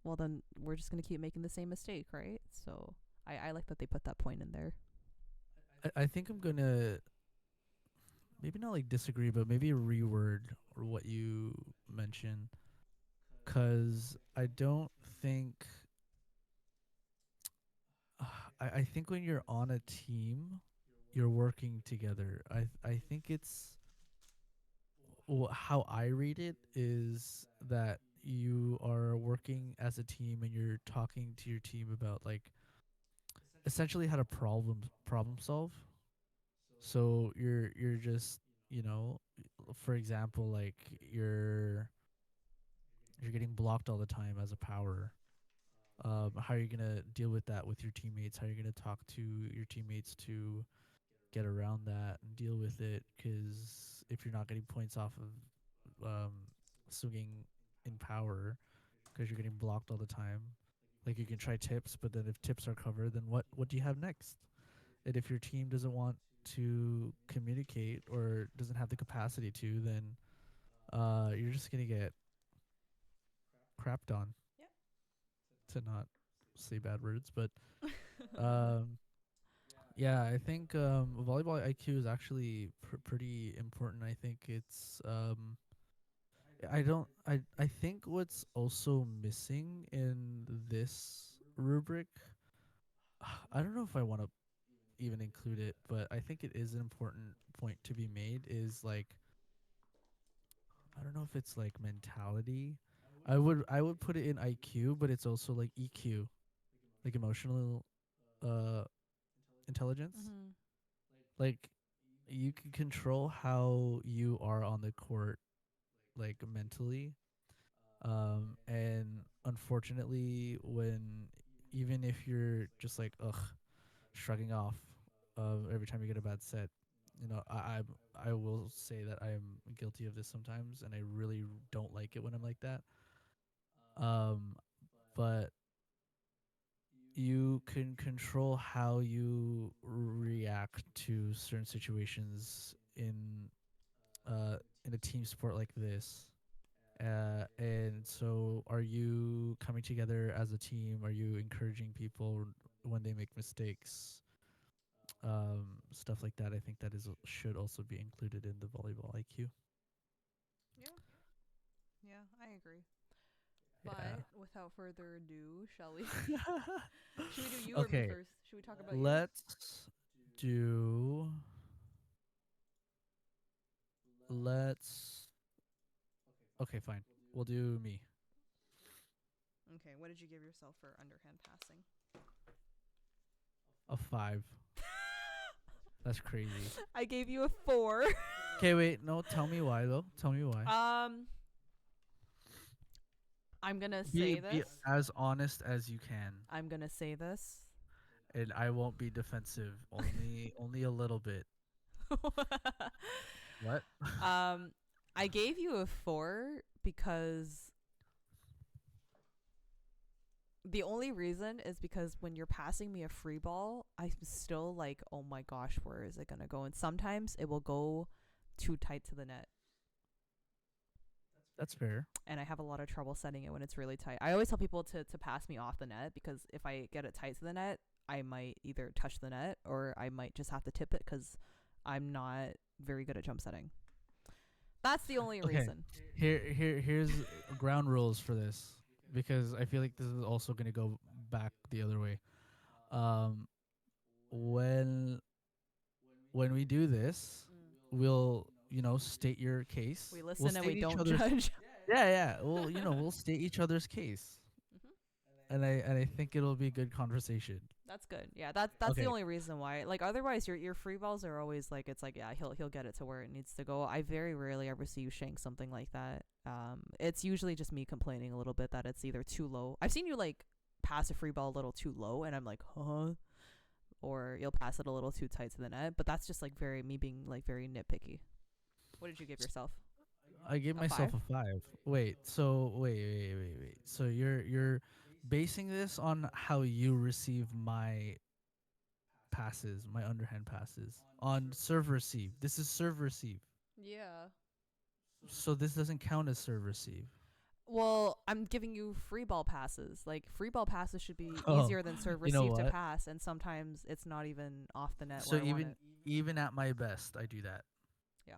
well, then we're just gonna keep making the same mistake, right? So I like that they put that point in there. I think I'm gonna maybe not like disagree, but maybe reword or what you mentioned, because I don't think I think when you're on a team, you're working together. I think it's how I read it is that you are working as a team and you're talking to your team about like essentially how to problem solve. So you're just you know, for example, like you're getting blocked all the time as a power. How are you gonna deal with that with your teammates? How are you gonna talk to your teammates to get around that and deal with it? Because if you're not getting points off of swinging in power, because you're getting blocked all the time, Like you can try tips, but then if tips are covered, then what do you have next? And if your team doesn't want to communicate or doesn't have the capacity to, then you're just gonna get crapped on, Yep. to not say bad words. But um, yeah, I think volleyball IQ is actually pretty important. I think it's I don't I think what's also missing in this rubric, I don't know if I want to even include it, but I think it is an important point to be made, is like, I don't know if it's like mentality. I would put it in IQ, but it's also like EQ, like emotional uh intelligence. Mm-hmm. Like you can control how you are on the court, like mentally. And unfortunately, when, even if you're just like shrugging off every time you get a bad set, I will say that I am guilty of this sometimes, and I really don't like it when I'm like that. Um, but you can control how you react to certain situations in a team sport like this. And so, are you coming together as a team? Are you encouraging people when they make mistakes? Stuff like that. I think that is should also be included in the volleyball IQ. Yeah. Yeah, I agree. Yeah. But without further ado, shall we? Should we do you or me Okay. first? Should we talk about you? Let's do. Let's. Okay, fine. We'll do me. Okay, what did you give yourself for underhand passing? A 5. That's crazy. I gave you a 4. Okay, wait. No, tell me why though. Tell me why. I'm gonna Be say be this. as honest as you can, I'm gonna say this. and I won't be defensive. Only a little bit. What? I gave you a 4 because the only reason is because when you're passing me a free ball, I'm still like, oh my gosh, where is it gonna go? And sometimes it will go too tight to the net. That's fair. And I have a lot of trouble setting it when it's really tight. I always tell people to pass me off the net, because if I get it tight to the net, I might either touch the net or I might just have to tip it because I'm not very good at jump setting. That's the only Okay. reason. Here's ground rules for this, because I feel like this is also gonna go back the other way. Um, when we do this, we'll state your case. We We'll listen and state we each don't other's. judge. Yeah. We'll state each other's case, Mhm. and I think it'll be good conversation. That's good. Yeah, that's the Okay. only reason why. Like otherwise, your free balls are always like, it's like, yeah, he'll get it to where it needs to go. I very rarely ever see you shank something like that. It's usually just me complaining a little bit that it's either too low. I've seen you like pass a free ball a little too low, and I'm like, huh, or you'll pass it a little too tight to the net. But that's just like very me being like very nitpicky. What did you give yourself? I gave A myself 5? a 5. Wait. So wait. So you're basing this on how you receive my passes, my underhand passes on serve receive. This is serve receive. Yeah. So this doesn't count as serve receive. Well, I'm giving you free ball passes. Like free ball passes should be Oh, easier than serve you know receive to what? pass, and sometimes it's not even off the net So where I want it. even at my best, I do that. Yeah.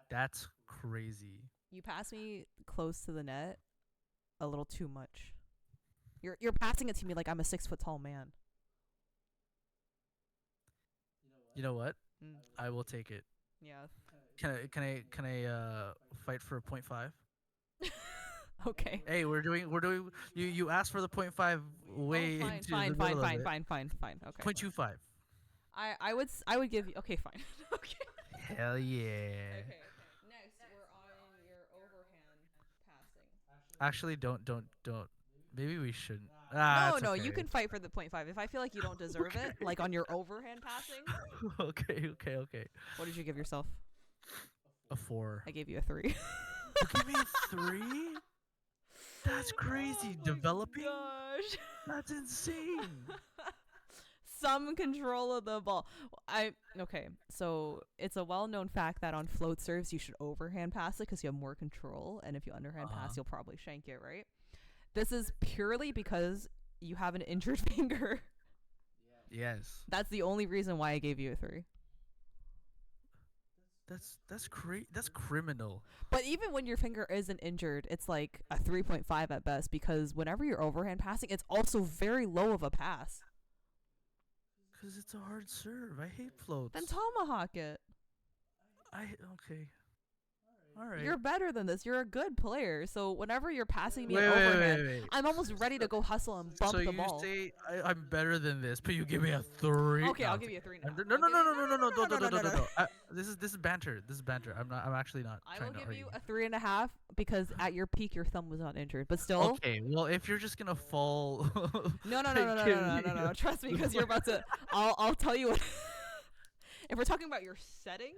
That's crazy. You pass me close to the net a little too much. You're passing it to me like I'm a 6 foot tall man. You know what? Mm. I will take it. Yeah. Can I fight for a 0.5? Okay. Hey, we're doing you asked for the 0.5 way Oh, into fine, the middle of it. fine. Okay. 0.25. I would give you. Okay, fine. Okay. Hell yeah. Okay. Next, we're on your overhand passing. Actually, don't. Maybe we shouldn't. Ah, it's No, okay. you can fight for the 0.5. If I feel like you don't deserve it, like on your overhand passing. Okay. What did you give yourself? A 4. I gave you a 3. You give me a 3? That's crazy. Oh my Developing? gosh. That's insane. Some control of the ball. I okay. So it's a well-known fact that on float serves you should overhand pass it because you have more control, and if you underhand Uh-huh. pass, you'll probably shank it, right? This is purely because you have an injured finger. Yes. That's the only reason why I gave you a 3. That's criminal. But even when your finger isn't injured, it's like a 3.5 at best because whenever you're overhand passing, it's also very low of a pass. Cause it's a hard serve. I hate Then floats. tomahawk it. I okay. All right. You're better than this. You're a good player. So whenever you're passing me Wait, an wait, wait, overhand, wait, wait. I'm almost ready to go hustle and bump So the you ball. say I'm better than this, but you give me a 3? Okay, No, I'll I'm give you a kidding. 3.5. No, no, no, no, no, no, no, no, no, no, no, no, no. no. This is banter. This is banter. I'm actually not I trying will to give you argue. a 3.5 because at your peak your thumb was not injured. But still, Okay, well, if you're just gonna fall, no, then give me no. Trust me, because you're about to. I'll tell you what. If we're talking about your setting,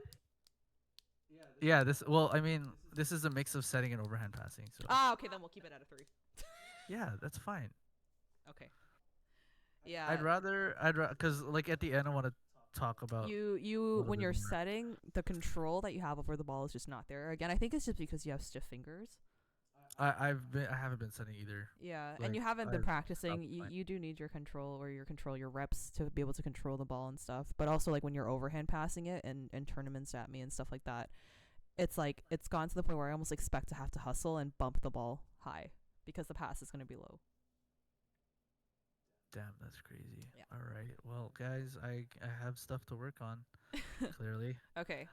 Yeah, this. Well, I mean, this is a mix of setting and overhand passing. So okay, then we'll keep it at a 3. yeah, that's fine. Okay. Yeah. Cause like at the end, I want to talk about You a little when bit you're more. setting, the control that you have over the ball is just not there. Again, I think it's just because you have stiff fingers. I haven't been setting either. Yeah, and Like you haven't been I've practicing. stopped playing. You do need your control or your reps to be able to control the ball and stuff. But also like when you're overhand passing it and tournaments at me and stuff like that, it's like it's gone to the point where I almost expect to have to hustle and bump the ball high because the pass is going to be low. Damn, that's crazy. Yeah. All right, well, guys, I have stuff to work on. Clearly, Okay,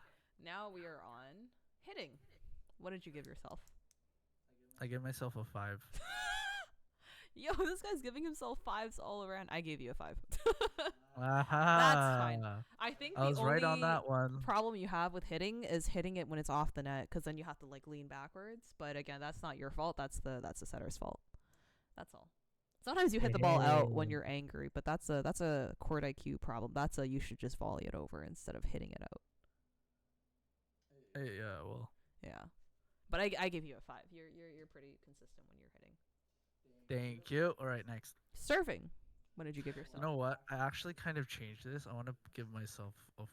now we are on hitting. What did you give yourself? I give myself a 5. Yo, this guy's giving himself 5s all around. I gave you a 5. That's fine. Aha! I think I the was right on only that one. problem you have with hitting is hitting it when it's off the net because then you have to like lean backwards. But again, that's not your fault. That's the setter's fault. That's all. Sometimes you hit the ball out when Hey. you're angry, but that's a court IQ problem. That's a you should just volley it over instead of hitting it out. Hey, yeah, well, Yeah. But I give you a 5. You're pretty consistent when you're hitting. thank you. All right, next. Serving. What did you give You yourself? know what? I actually kind of changed this. I want to give myself a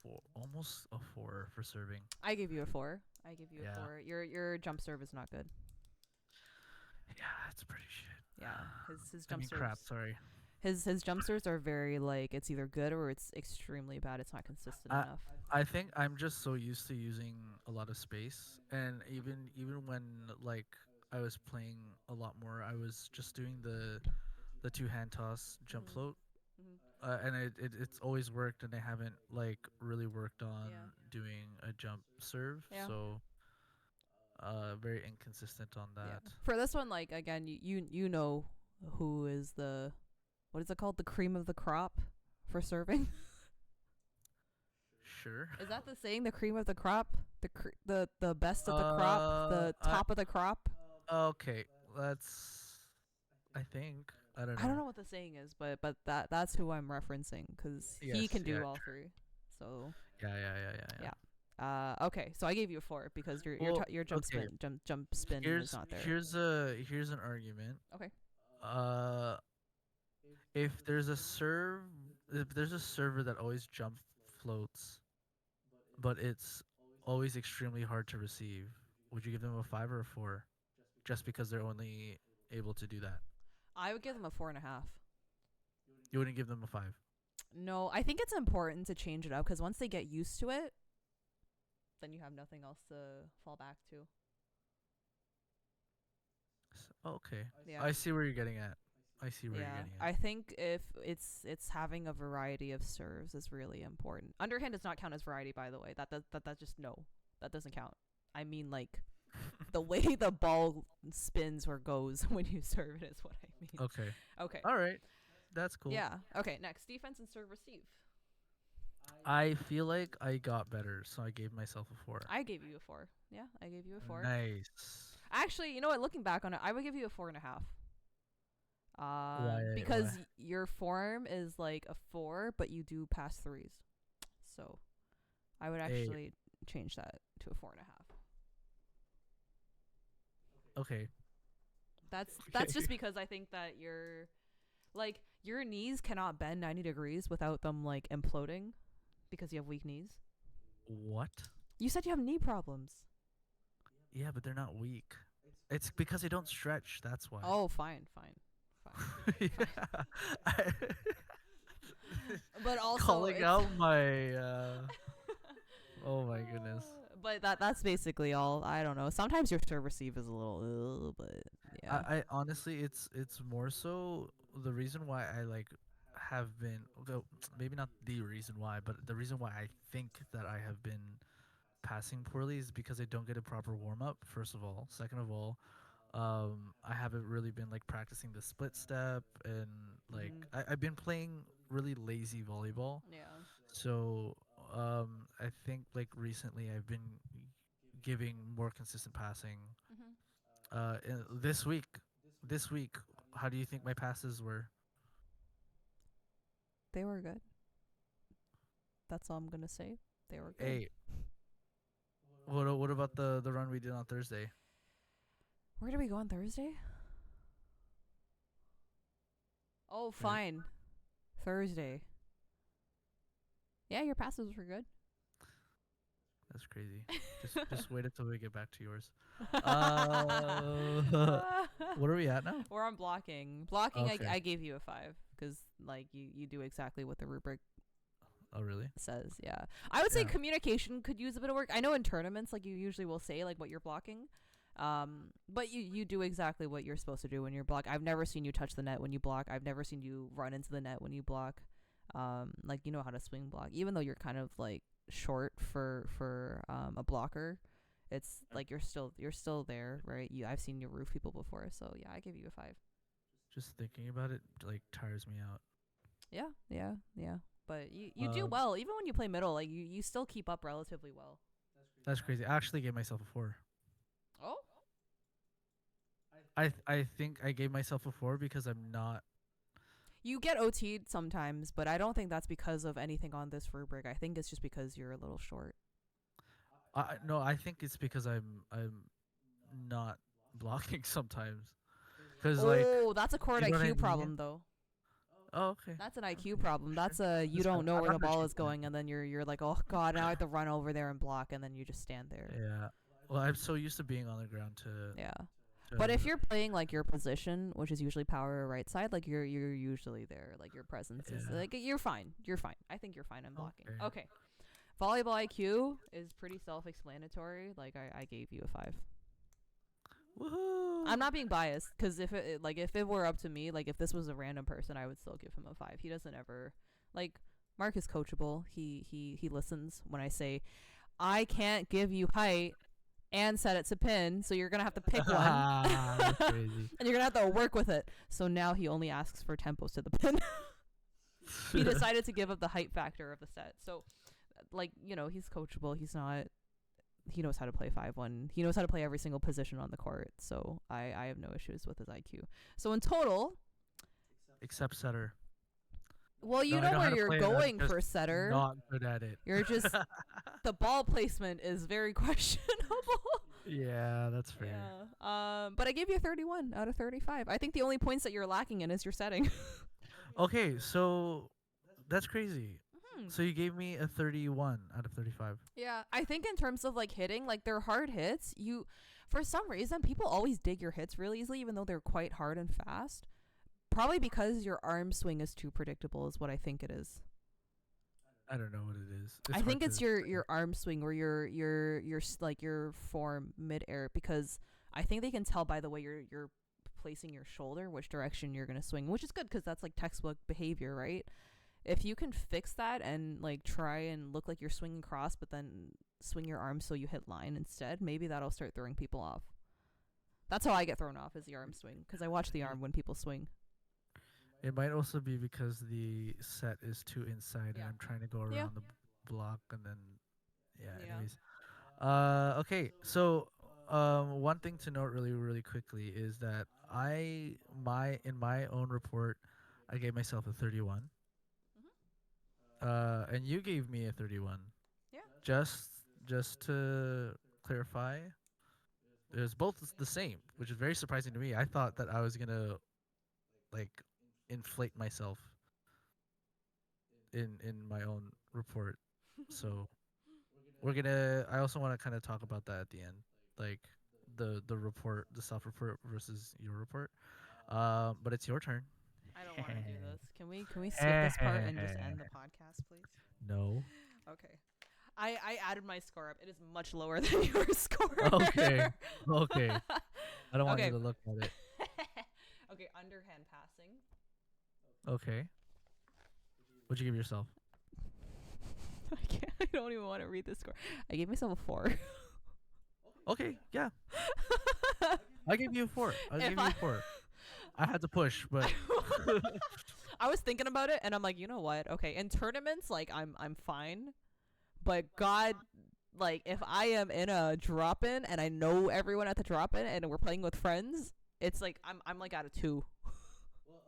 4, almost a 4 for serving. I give you a 4. I give you Yeah. a 4. Your jump serve is not good. Yeah, that's pretty shit. Yeah. His I jump mean, serves. crap. Sorry. His jump serves are very like it's either good or it's extremely bad. It's not consistent I enough. I think I'm just so used to using a lot of space, and even when like I was playing a lot more, I was just doing the two hand toss jump Mhm. float, Mhm. and it's always worked, and I haven't like really worked on Yeah. doing a jump serve, Yeah. so very inconsistent on Yeah. that. For this one, like again, you know who is the what is it called? The cream of the crop for serving. Sure. Is that the saying? The cream of the crop, the best of the crop, the I top of the crop. okay. That's I think I don't I don't know. know what the saying is, but that's who I'm referencing because he Yes. can do Yeah. all 3. So Yeah. yeah. Okay, so I gave you a 4 because Well, your jump okay. jump spin is not there. Here's an argument. Okay. Uh, if there's a serve, if there's a server that always jump floats, but it's always extremely hard to receive, would you give them a 5 or a 4, just because they're only able to do that? I would give them a 4.5. You wouldn't give them a 5. No, I think it's important to change it up because once they get used to it, then you have nothing else to fall back to. Okay, Yeah. I see where you're getting at. I see where you're Yeah, getting I at. think if it's having a variety of serves is really important. Underhand does not count as variety, by the way. That just no, that doesn't count. I mean, like the way the ball spins or goes when you serve it is what I mean. Okay. Okay. All right. That's cool. Yeah. Okay. Next, defense and serve receive. I feel like I got better, so I gave myself a 4. I gave you a 4. Yeah, I gave you a 4. Nice. Actually, you know what? Looking back on it, I would give you a 4.5. Why? Because Why? your form is like a 4, but you do pass 3s. So I would Hey. actually change that to a 4.5. Okay. That's just because I think that like your knees cannot bend 90 degrees without them like imploding because you have weak knees. What? You said you have knee problems. Yeah, but they're not weak. It's because they don't stretch. That's why. Oh, fine, fine, fine. Yeah. I- But also Calling it's out my. Oh my goodness. but that's basically all. I don't know. Sometimes your serve receive is a little but yeah. I honestly, it's more so the reason why I like have been, though maybe not the reason why, but the reason why I think that I have been passing poorly is because I don't get a proper warm up. First of all, second of all, I haven't really been like practicing the split step, and like Mhm. I've been playing really lazy volleyball. Yeah. So I think like recently I've been giving more consistent passing. Mhm. This week, how do you think my passes were? They were good. That's all I'm going to say. They were good. Hey, what about the run we did on Thursday? Where did we go on Thursday? Oh, Uh, fine. Thursday. Yeah, your passes were good. That's crazy. Just wait until we get back to yours. Uh, what are we at now? We're on blocking. Blocking, Okay. I gave you a 5 because like you do exactly what the rubric Oh really? says. Yeah, I would say Yeah. communication could use a bit of work. I know in tournaments, like you usually will say like what you're blocking, but you do exactly what you're supposed to do when you're block. I've never seen you touch the net when you block. I've never seen you run into the net when you block. Like you know how to swing block, even though you're kind of like short for a blocker. It's like you're still there, right? I've seen you roof people before, so yeah, I give you a 5. Just thinking about it like tires me out. Yeah, yeah, yeah. But you do Um, well, even when you play middle. Like you still keep up relatively well. that's crazy. I actually gave myself a 4. Oh, I think I gave myself a 4 because I'm not. you get OT'd sometimes, but I don't think that's because of anything on this rubric. I think it's just because you're a little short. No, I think it's because I'm not blocking sometimes. Cause like, Oh, that's a court you know what I IQ mean? problem, though. Oh, okay. That's an IQ Okay. problem. Sure. That's a you That's fine. don't know I'm where the not gonna ball change is that. going, and then you're like, oh god, now I have to run over there and block, and then you just stand there. Yeah. Well, I'm so used to being on the ground Yeah. to But if you're playing like your position, which is usually power or right side, like you're usually there. Like your presence is yeah. like you're fine. You're fine. I think you're fine in blocking. Okay. Okay. Volleyball IQ is pretty self-explanatory. Like I gave you a 5. Woohoo! I'm not being biased because if it were up to me, like if this was a random person, I would still give him a 5. He doesn't ever like Mark is coachable. He listens when I say I can't give you height and set it to pin, so you're gonna have to pick one, That's crazy. and you're gonna have to work with it. So now he only asks for tempos to the pin. He decided to give up the height factor of the set. So, like he's coachable. He's not. He knows how to play 5-1. He knows how to play every single position on the court. So I have no issues with his IQ. So in total, Except setter. well, you No, I know know how where to you're play it. I'm going just for setter. not good at it. You're just the ball placement is very questionable. Yeah, that's fair. Yeah. But I gave you a 31 out of 35. I think the only points that you're lacking in is your setting. Okay, so that's crazy. Hmm. So you gave me a 31 out of 35. Yeah, I think in terms of like hitting, like they're hard hits. For some reason, people always dig your hits really easily, even though they're quite hard and fast. Probably because your arm swing is too predictable, is what I think it is. I don't know what it is. I hard think it's to your say. your arm swing or like your form mid air, because I think they can tell by the way you're placing your shoulder which direction you're gonna swing, which is good because that's like textbook behavior, right? If you can fix that and like try and look like you're swinging cross, but then swing your arm so you hit line instead, maybe that'll start throwing people off. That's how I get thrown off, is the arm swing, because I watch the arm when people swing. It might also be because the set is too inside and Yeah. I'm trying to go around Yeah. the block and then yeah, Yeah. anyways. Okay, so one thing to note really really quickly is that in my own report I gave myself a 31. And you gave me a 31. Yeah. Just to clarify, It was both the same, which is very surprising to me. I thought that I was gonna like inflate myself in my own report. So we're gonna. I also want to kind of talk about that at the end, like the report, the self report versus your report. But it's your turn. I don't want to do this. Can we skip this part and just end the podcast, please? No. Okay. I added my score up. It is much lower than your score. Okay. Okay. I don't want Okay. you to look at it. Okay, underhand passing. Okay. What'd you give yourself? I can't. I don't even want to read the score. I gave myself a 4. Okay. Yeah. I gave you a 4. I If gave you I- a 4. I had to push, but I was thinking about it and I'm like, you know what? Okay, in tournaments, like I'm fine. But God, like if I am in a drop in and I know everyone at the drop in and we're playing with friends, it's like I'm like at a 2.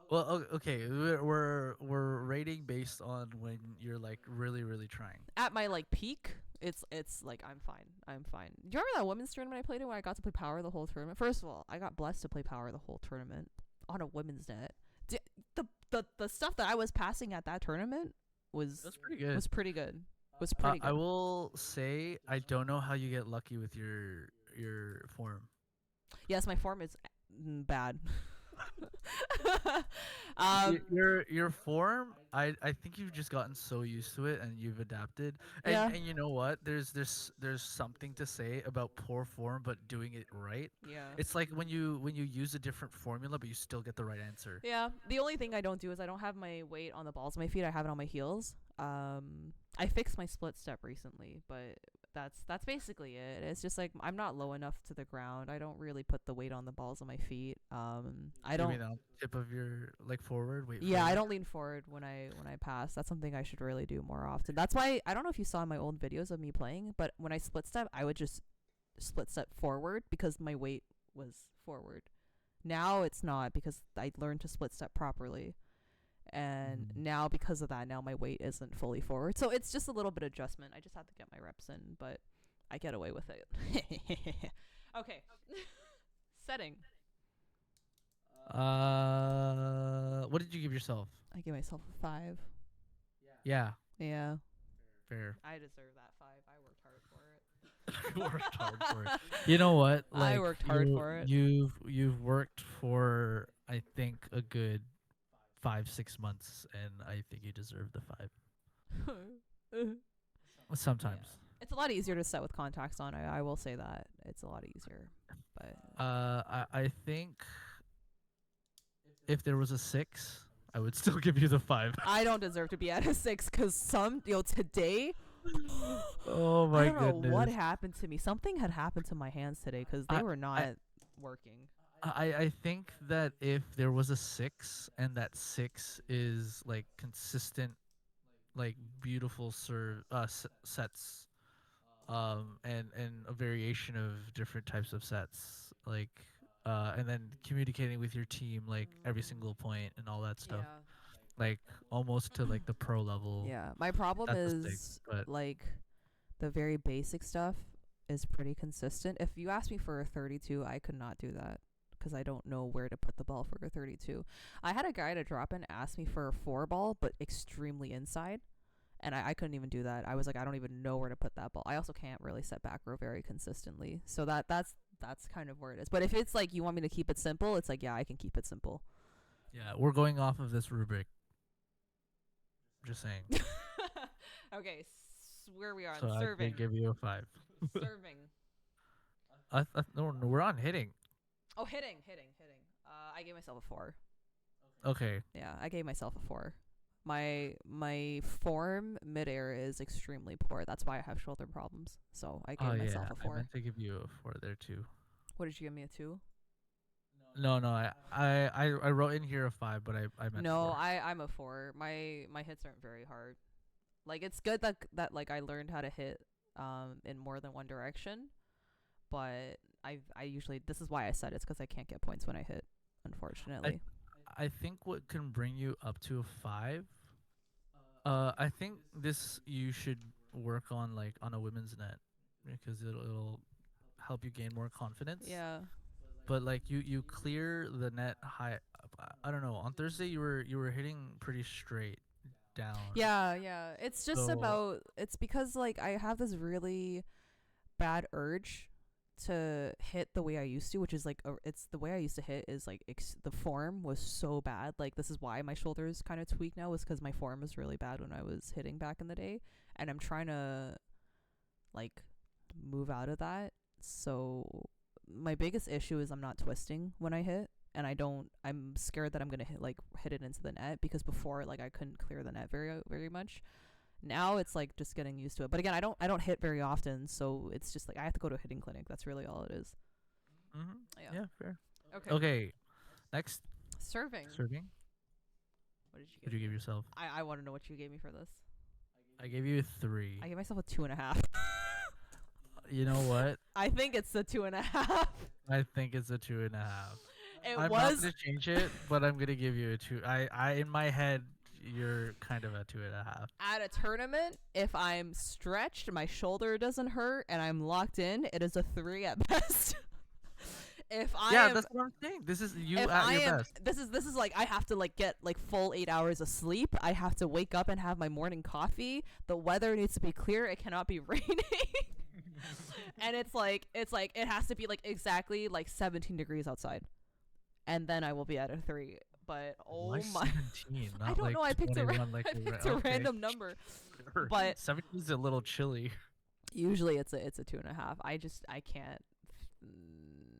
well, okay. We're rating based on when you're like really trying. At my like peak, it's like I'm fine. I'm fine. Do you remember that women's tournament I played in where I got to play power the whole tournament? First of all, I got blessed to play power the whole tournament on a women's net. The stuff that I was passing at that tournament was That's pretty good. was pretty good. Was pretty good. I will say I don't know how you get lucky with your form. Yes, my form is bad. Your form, I think you've just gotten so used to it and you've adapted. And Yeah. and you know what? There's something to say about poor form but doing it right. Yeah. It's like when you use a different formula but you still get the right answer. Yeah. The only thing I don't do is I don't have my weight on the balls of my feet. I have it on my heels. I fixed my split step recently, but that's basically it. It's just like I'm not low enough to the ground. I don't really put the weight on the balls of my feet. I You don't. mean on tip of your like forward? Wait. Yeah, I forward? don't lean forward when I pass. That's something I should really do more often. That's why I don't know if you saw my old videos of me playing, but when I split step, I would just split step forward because my weight was forward. Now it's not because I learned to split step properly. And Mhm. now because of that, now my weight isn't fully forward. So it's just a little bit of adjustment. I just have to get my reps in, but I get away with it. Okay. Setting. What did you give yourself? I give myself a 5. Yeah, Yeah. fair. I deserve that 5. I worked hard for it. You worked hard for it. You know what? I Like worked hard for it. You've worked for I think a good 5-6 months, and I think you deserve the 5. Sometimes. It's a lot easier to set with contacts on. I will say that. It's a lot easier. But I think if there was a 6, I would still give you the 5. I don't deserve to be at a 6 because today, Oh my I don't know goodness. what happened to me. Something had happened to my hands today because they were not working. I think that if there was a 6 and that 6 is like consistent, like beautiful sets, and a variation of different types of sets, like and then communicating with your team like every single point and all that stuff, like almost to like the pro level. Yeah. My problem That's a 6, is but like the very basic stuff is pretty consistent. If you ask me for a 32, I could not do that because I don't know where to put the ball for a 32. I had a guy to drop in ask me for a 4 ball, but extremely inside. And I couldn't even do that. I was like, I don't even know where to put that ball. I also can't really set back row very consistently. So that's kind of where it is. But if it's like you want me to keep it simple, it's like, yeah, I can keep it simple. yeah, we're going off of this rubric. Just saying. Okay, where we are So on I serving. can give you a 5. Serving. No, we're on hitting. Oh, hitting. I gave myself a 4. Okay. Yeah, I gave myself a 4. My form midair is extremely poor. That's why I have shoulder problems. So I gave myself a I 4. meant to give you a 4 there too. What did you give me, a 2? No, I wrote in here a 5, but I meant No, 4. I'm a 4. My hits aren't very hard. Like it's good that like I learned how to hit in more than one direction, but I usually, this is why I said it's because I can't get points when I hit, unfortunately. I think what can bring you up to a 5. I think this you should work on like on a women's net because it'll help you gain more confidence. Yeah. But like you clear the net high. I don't know. On Thursday you were hitting pretty straight down. Yeah, yeah. It's just So about it's because like I have this really bad urge to hit the way I used to, which is like it's the way I used to hit is like the form was so bad. Like this is why my shoulders kind of tweak now, is because my form was really bad when I was hitting back in the day, and I'm trying to like move out of that. So my biggest issue is I'm not twisting when I hit, and I'm scared that I'm gonna hit it into the net, because before like I couldn't clear the net very much. Now it's like just getting used to it. But again, I don't hit very often, so it's just like I have to go to a hitting clinic. That's really all it is. yeah, fair. Okay. Okay, next Serving. serving. What did you What give did you me? give yourself? I want to know what you gave me for this. I gave you a 3. I gave myself a 2.5. You know what? I think it's a 2.5. I think it's a 2.5. It I'm not was gonna change it, but I'm gonna give you a 2. I in my head, you're kind of a 2.5. at a tournament. If I'm stretched, my shoulder doesn't hurt, and I'm locked in, it is a 3 at best. If I Yeah, am that's what I'm saying. This is you if at I your am best. this is like I have to like get like full 8 hours of sleep. I have to wake up and have my morning coffee. The weather needs to be clear. It cannot be raining. And it's like it has to be like exactly like 17 degrees outside. And then I will be at a 3. But oh Why my 17? Not I don't like know. I picked 21, like I picked a okay. random number. Sure. But 17 is a little chilly. usually it's a 2.5. I can't.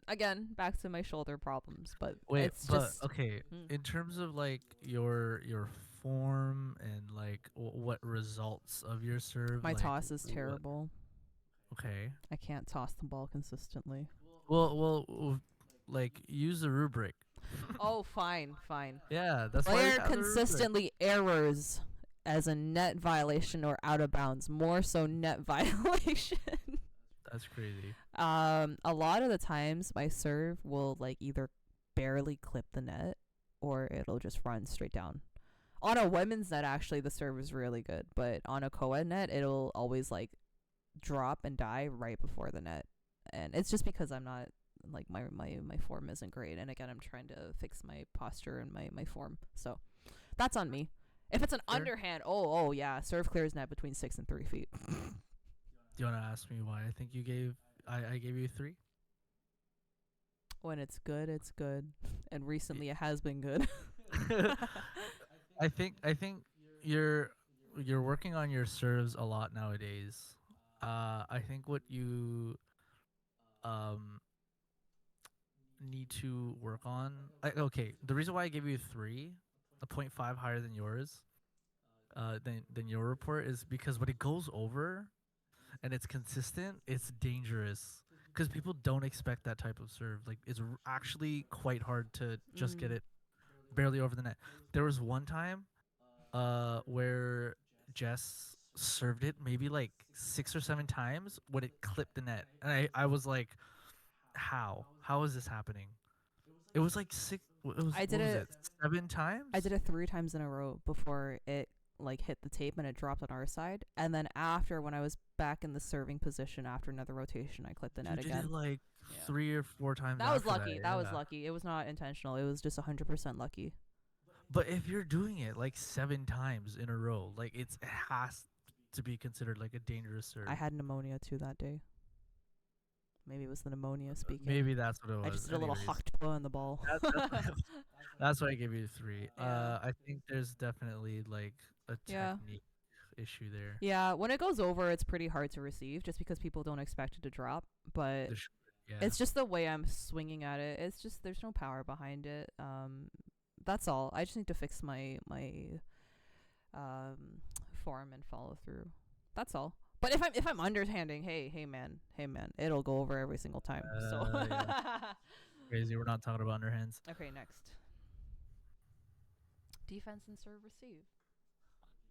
Again, back to my shoulder problems, but Wait, it's but just okay. Mm. In terms of like your form and like what results of your serve, my like, toss is what- terrible. Okay. I can't toss the ball consistently. Well, like use the rubric. Oh, fine. Yeah, that's why we Player have the rubric. consistently errors as a net violation or out of bounds. More so net violation. That's crazy. A lot of the times my serve will like either barely clip the net or it'll just run straight down. On a women's net, actually, the serve is really good, but on a co-ed net, it'll always like drop and die right before the net, and it's just because I'm not like my form isn't great, and again, I'm trying to fix my posture and my form, so that's on me. If it's an Fair. underhand, oh yeah, serve clears net between 6 and 3 feet. Do you want to ask me why I think you gave I gave you 3? When it's good, and recently it has been good. I think you're working on your serves a lot nowadays. I think what you um need to work on. Okay, the reason why I gave you 3, a 0.5 higher than yours, than your report, is because when it goes over and it's consistent, it's dangerous. Because people don't expect that type of serve. Like it's actually quite hard to just get it barely over the net. There was one time, where Jess served it maybe like 6 or 7 times when it clipped the net, and I was like, how is this happening? It was like 6. It was, I did what was it- 7 times. I did it 3 times in a row before it like hit the tape and it dropped on our side, and then after, when I was back in the serving position after another rotation, I clipped the You net did again. it like Yeah. 3 or 4 times. That was after lucky. That was yeah. lucky. It was not intentional. It was just 100% lucky. But if you're doing it like 7 times in a row, like it has to be considered like a dangerous serve. I had pneumonia too that day. Maybe it was the pneumonia speaking. Maybe that's what it was. I just did a little Anyways, hocked on the ball. that's why I gave you 3. Yeah. I think there's definitely like a Yeah. technique issue there. Yeah, when it goes over, it's pretty hard to receive just because people don't expect it to drop. But The sh- yeah. it's just the way I'm swinging at it. It's just there's no power behind it. That's all. I just need to fix my form and follow through. That's all. But if I'm underhanding, hey man, it'll go over every single time. So Yeah. Crazy. We're not talking about underhands. okay, next. Defense and serve receive.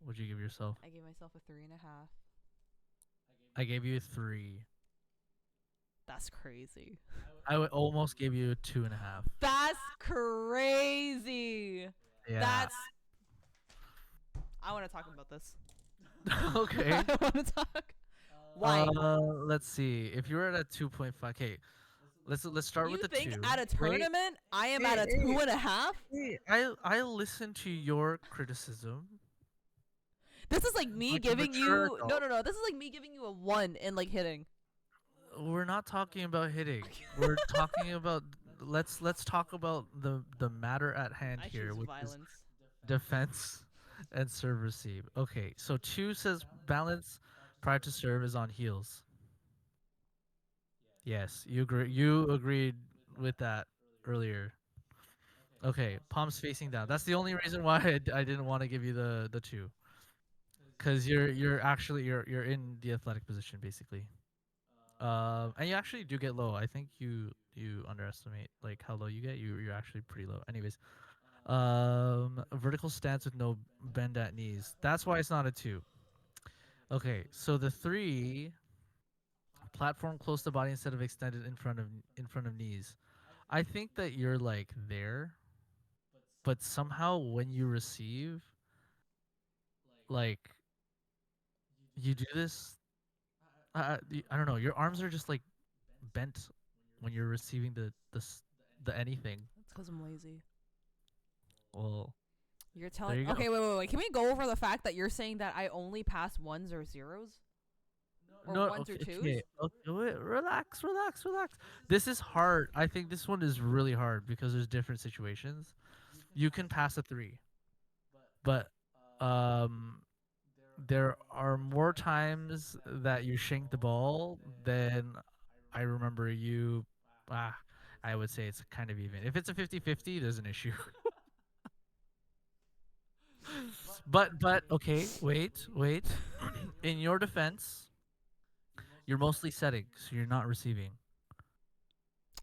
What'd you give yourself? I gave myself a 3.5. I gave you a 3. That's crazy. I would almost give you a 2.5. That's crazy. Yeah. That's. I want to talk about this. okay. I want to talk. Why? Let's see. If you're at a 2.5, okay, let's start with You the think two. at a Wait, tournament I am at hey, a hey, 2.5? hey, I listen to your criticism This is like me like a giving mature you no adult. no no. This is like me giving you a 1 in like hitting. We're not talking about hitting. We're talking about let's talk about the matter at hand I here, choose which is violence. defense and serve receive. Okay, so two says balance prior to serve is on heels. Yes, you agree. You agreed with that earlier. Okay, palms facing down. That's the only reason why I didn't want to give you the two, because you're actually you're in the athletic position basically. And you actually do get low. I think you underestimate like how low you get. You're actually pretty low. Anyways, vertical stance with no bend at knees. That's why it's not a two. Okay, so the three platform close to body instead of extended in front of knees. I think that you're like there, but somehow when you receive, like you do this, I don't know. Your arms are just like bent when you're receiving the anything. It's because I'm lazy. Well, You're there telling. you go. Okay, wait. Can we go over the fact that you're saying that I only pass ones or zeros? Or No, ones or okay, twos? okay, okay, wait, relax, relax, relax. This is hard. I think this one is really hard because there's different situations. You can pass a three, but um, there are more times that you shank the ball than I remember you. Ah, I would say it's kind of even. If it's a 50-50, there's an issue. But okay, wait. In your defense, you're mostly setting, so you're not receiving.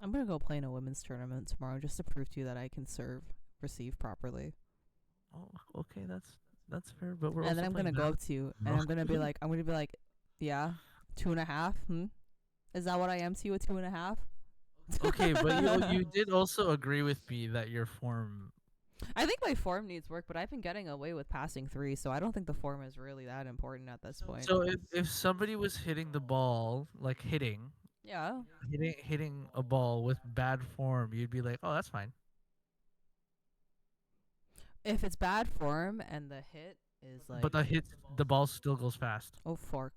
I'm gonna go play in a women's tournament tomorrow just to prove to you that I can serve, receive properly. Oh, okay, that's fair. But we're And then also I'm playing gonna go up badminton. to you and No. I'm gonna be like, yeah, 2.5. Is that what I am to you? A 2.5? Okay, but you did also agree with me that your form. I think my form needs work, but I've been getting away with passing 3, so I don't think the form is really that important at this point. So if somebody was hitting the ball, like Yeah. hitting a ball with bad form, you'd be like, oh, that's fine. If it's bad form and the hit is like, But the ball still goes fast. oh fork.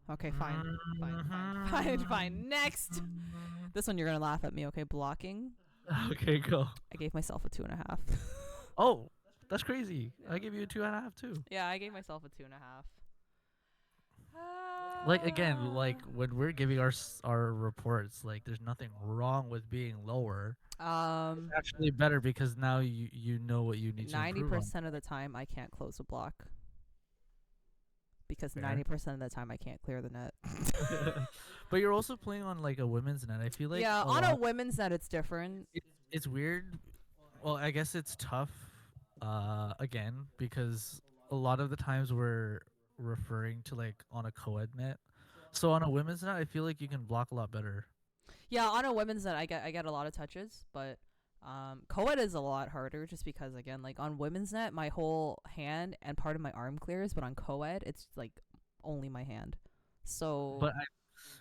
Okay, fine. Fine. Mhm. Next. This one you're gonna laugh at me, okay? Blocking. Okay, go. I gave myself a 2.5. Oh, that's crazy. I give you a 2.5 too. Yeah, I gave myself a 2.5. Like again, like when we're giving our reports, like there's nothing wrong with being lower. It's Um, actually better because now you know what you need to improve on. 90% of the time I can't close a block because Fair. 90% of the time I can't clear the net. But you're also playing on like a women's net. I feel like Yeah, a on a lot. women's net it's different. It's weird. Well, I guess it's tough. Again, because a lot of the times we're referring to like on a co-ed net. So on a women's net, I feel like you can block a lot better. Yeah, on a women's net I get a lot of touches, but co-ed is a lot harder just because again, like on women's net my whole hand and part of my arm clears, but on co-ed it's like only my hand. So But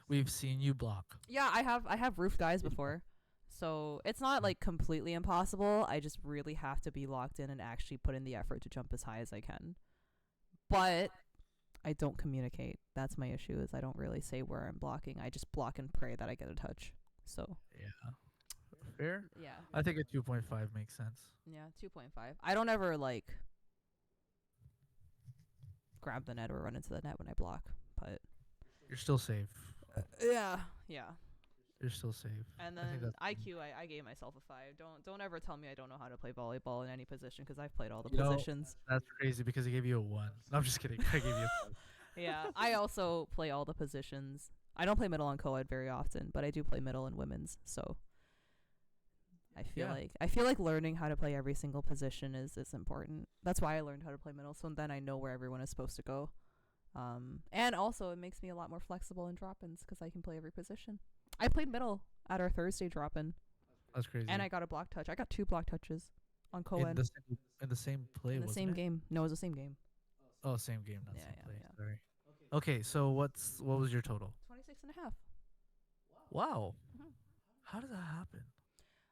we've seen you block. yeah, I have roof guys before. So it's not like completely impossible. I just really have to be locked in and actually put in the effort to jump as high as I can. But I don't communicate. That's my issue is I don't really say where I'm blocking. I just block and pray that I get a touch. So Yeah. Fair. yeah. I think a 2.5 makes sense. Yeah, 2.5. I don't ever like grab the net or run into the net when I block, but You're still safe. yeah. You're still safe. And I think then that's IQ, I gave myself a 5. Don't ever tell me I don't know how to play volleyball in any position because I've played all the you know positions. that's crazy because I gave you a 1. No, I'm just kidding. I gave you a 5. Yeah, I also play all the positions. I don't play middle on co-ed very often, but I do play middle and women's. So Yeah. I feel like learning how to play every single position is important. That's why I learned how to play middle, so then I know where everyone is supposed to go. And also it makes me a lot more flexible in drop-ins because I can play every position. I played middle at our Thursday drop-in, That's crazy. and I got a block touch. I got 2 block touches on in co-ed the same play, in the wasn't same it? game. No, it was the same game. Oh, same game, not Yeah, same yeah, play. yeah. Sorry. Okay, so what was your total? 26 and a half. Wow. Mhm. How did that happen?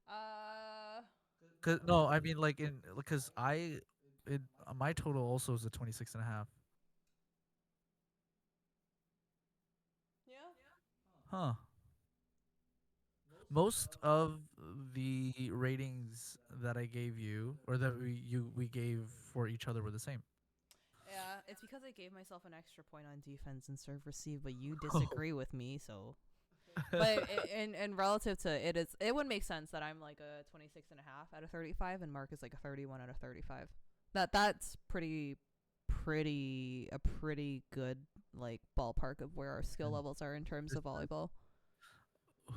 Uh, Cause no, I mean like in because I it my total also is a 26 and a half. yeah. Huh. Most of the ratings that I gave you or that we gave for each other were the same. Yeah, it's because I gave myself an extra point on defense and serve receive, but you Oh. disagree with me, so. But in relative to it, it would make sense that I'm like a 26 and a half out of 35, and Mark is like a 31 out of 35. That's a pretty good like ballpark of where our skill And levels are in terms this of volleyball.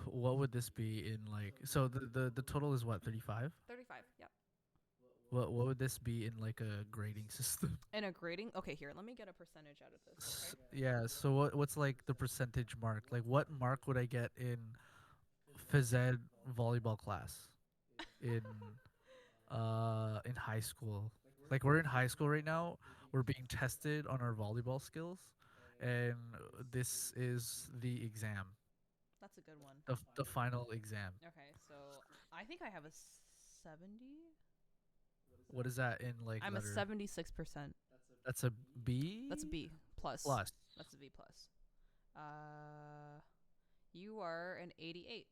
what would this be in like so the total is what 35? 35. Yep. What would this be in like a grading system? And a grading. Okay, here, let me get a percentage out of this. Okay. Yeah, so what's like the percentage mark? Like what mark would I get in phys ed volleyball class in in high school? Like we're in high school right now. We're being tested on our volleyball skills and this is the exam, That's a good one. the final exam. Okay, so I think I have a 70. What is that in like I'm a letter? 76%. That's a B That's a B plus. plus. That's a B plus. Uh, you are an 88,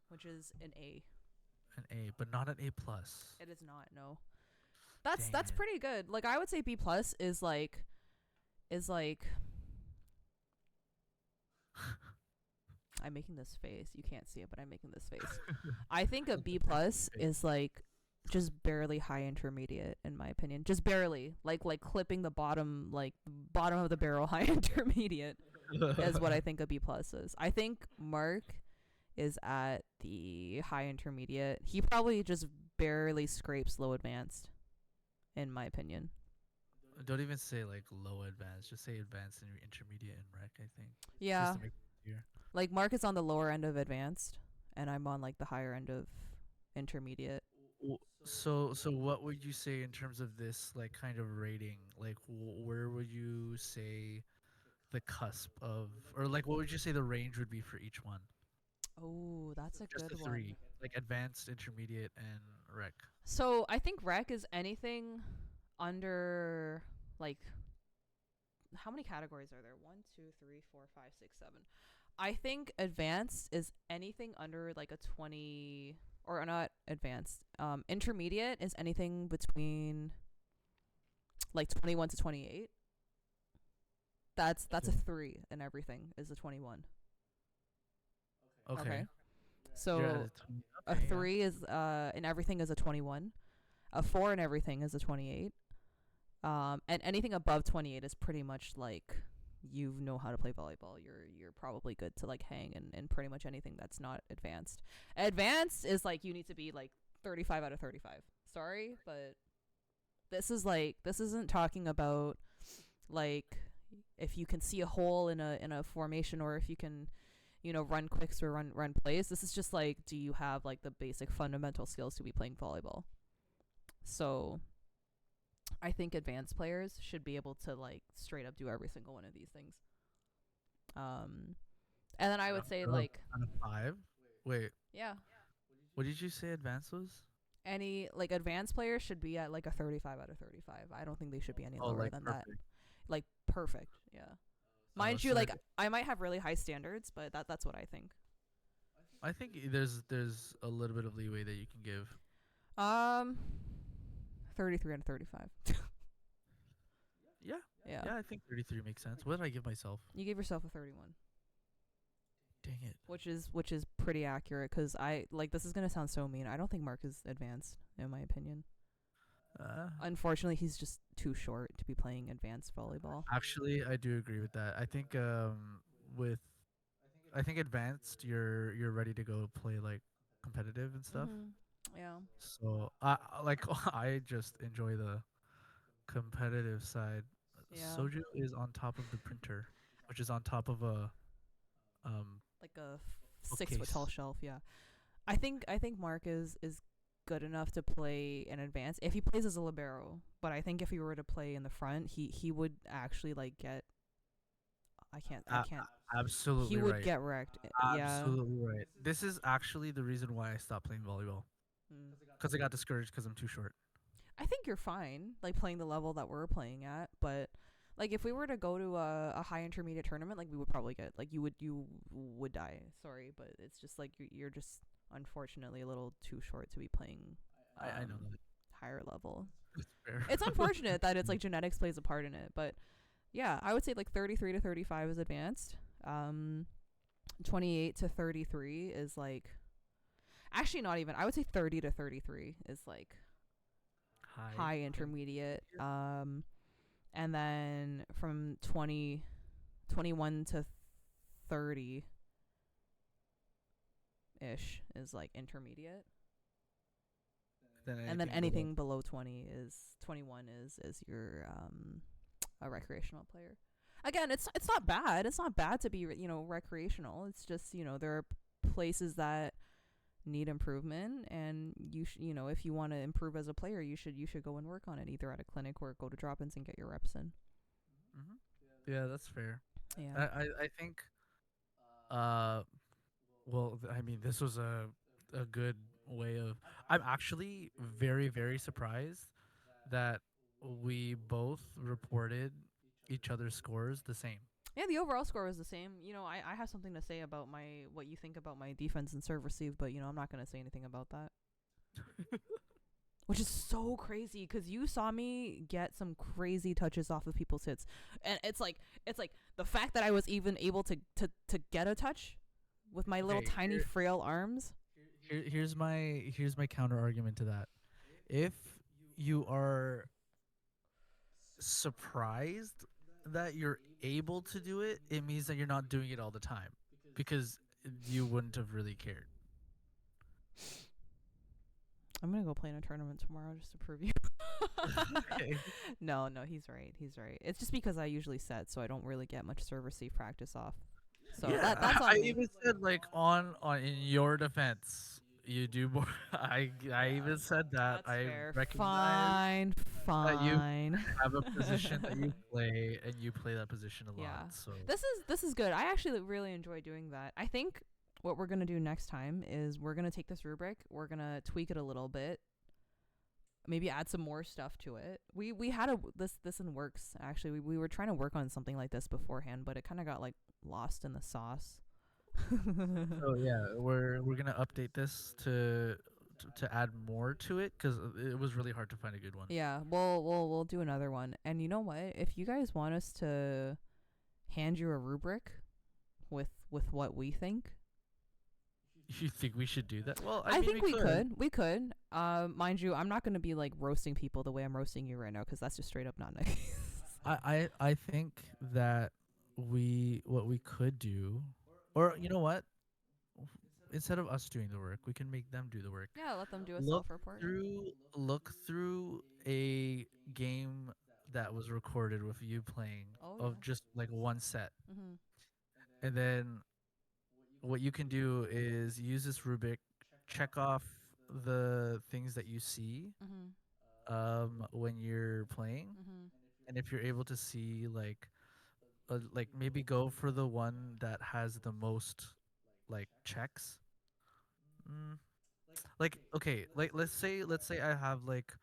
which is an A. An A, but not an A plus. It is not. No. That's Dang that's it. pretty good. Like I would say B plus is like I'm making this face. You can't see it, but I'm making this face. I think a B plus is like just barely high intermediate in my opinion. Just barely. Like clipping the bottom of the barrel high intermediate is what I think a B plus is. I think Mark is at the high intermediate. He probably just barely scrapes low advanced in my opinion. Don't even say like low advanced. Just say advanced and intermediate and rec. I think just Yeah. to make it easier. Like Mark is on the lower end of advanced and I'm on like the higher end of intermediate. So what would you say in terms of this like kind of rating? Like where would you say the cusp of or like what would you say the range would be for each one? Oh, that's a Just good the one. three, like advanced, intermediate, and rec. So I think rec is anything under like how many categories are there? One, two, three, four, five, six, seven. I think advanced is anything under like a 20 or not advanced. Intermediate is anything between like 21 to 28. That's a 3 and everything is a 21. Okay. Okay. You're at So a 20. a Okay, yeah. 3 is and everything is a 21. A 4 and everything is a 28. And anything above 28 is pretty much like you know how to play volleyball. You're probably good to like hang in pretty much anything that's not advanced. Advanced is like you need to be like 35 out of 35. Sorry, but this isn't talking about like if you can see a hole in a formation or if you can run quicks or run plays. This is just like do you have like the basic fundamental skills to be playing volleyball. So I think advanced players should be able to like straight up do every single one of these things. Um, and then I would say like Out of five. Wait, yeah, what did you say advanced was? any like advanced players should be at like a 35 out of 35. I don't think they should be any Oh, lower like than that. perfect. Like perfect, yeah. Mind you, So like I might have really high standards, but that's what I think. I think there's a little bit of leeway that you can give. Um, 33 out of 35. Yeah, Yeah, yeah, I think 33 makes sense. What did I give myself? you gave yourself a 31. Dang it. Which is pretty accurate because I like this is gonna sound so mean. I don't think Mark is advanced in my opinion. Uh, Unfortunately, he's just too short to be playing advanced volleyball. Actually, I do agree with that. I think with I think advanced, you're ready to go play like competitive and stuff. Mhm. Yeah. So like I just enjoy the competitive side. Yeah. Soju is on top of the printer, which is on top of a um Like a 6 foot tall bookcase. shelf. Yeah. I think Mark is good enough to play in advance if he plays as a libero. But I think if he were to play in the front, he would actually like get I A- can't. He absolutely would right. get wrecked. Yeah. Absolutely right. This is actually the reason why I stopped playing volleyball Mm. because I got discouraged because I'm too short. I think you're fine, like playing the level that we're playing at, but like if we were to go to a high intermediate tournament, like we would probably get like you would die. Sorry, but it's just like you're just unfortunately a little too short to be playing I know um that. higher level. It's fair. It's unfortunate that it's like genetics plays a part in it, but yeah, I would say like 33 to 35 is advanced. Um 28 to 33 is like actually not even. I would say 30 to 33 is like High. high intermediate. And then from 21 to 30 ish is like intermediate. Then And then below. anything below 20 is 21 is your a recreational player. Again, it's not bad. It's not bad to be, recreational. It's just, there are places that need improvement, and if you want to improve as a player, you should go and work on it either at a clinic or go to drop-ins and get your reps in. Yeah, that's fair. Yeah. I think uh well I mean this was a good way of I'm actually very very surprised that we both reported each other's scores the same. Yeah, the overall score was the same. I have something to say about what you think about my defense and serve receive, but I'm not gonna say anything about that. Which is so crazy because you saw me get some crazy touches off of people's hits, and it's like the fact that I was even able to get a touch with my little Okay, tiny frail arms. here's my counter argument to that. If you are surprised that you're able to do it, it means that you're not doing it all the time because you wouldn't have really cared. I'm gonna go play in a tournament tomorrow just to prove you. Okay. No, he's right. He's right. It's just because I usually set, so I don't really get much serve receive practice off. So Yeah, that's I on me. even said like on in your defense, you do more. I even said that. That's I fair. recognize Fine, that you fine. have a position that you play and you play that position a lot. Yeah. So This is good. I actually really enjoy doing that. I think what we're gonna do next time is we're gonna take this rubric, we're gonna tweak it a little bit, maybe add some more stuff to it. We had this in works actually. We were trying to work on something like this beforehand, but it kind of got like lost in the sauce. so yeah, we're gonna update this to add more to it because it was really hard to find a good one. Yeah, we'll do another one. And you know what? If you guys want us to hand you a rubric with what we think, You think we should do that? Well, I mean, think we could. We could. Mind you, I'm not gonna be like roasting people the way I'm roasting you right now because that's just straight up not nice. I think that what we could do, or you know what, instead of us doing the work, we can make them do the work. Yeah, let them do a Look self-report. through a game that was recorded with you playing Oh of yeah. just like one set, Mhm. and then what you can do is use this rubric, check off the things that you see Mhm. when you're playing, Mhm. and if you're able to see like maybe go for the one that has the most like checks. Mm, like okay, like let's say I have like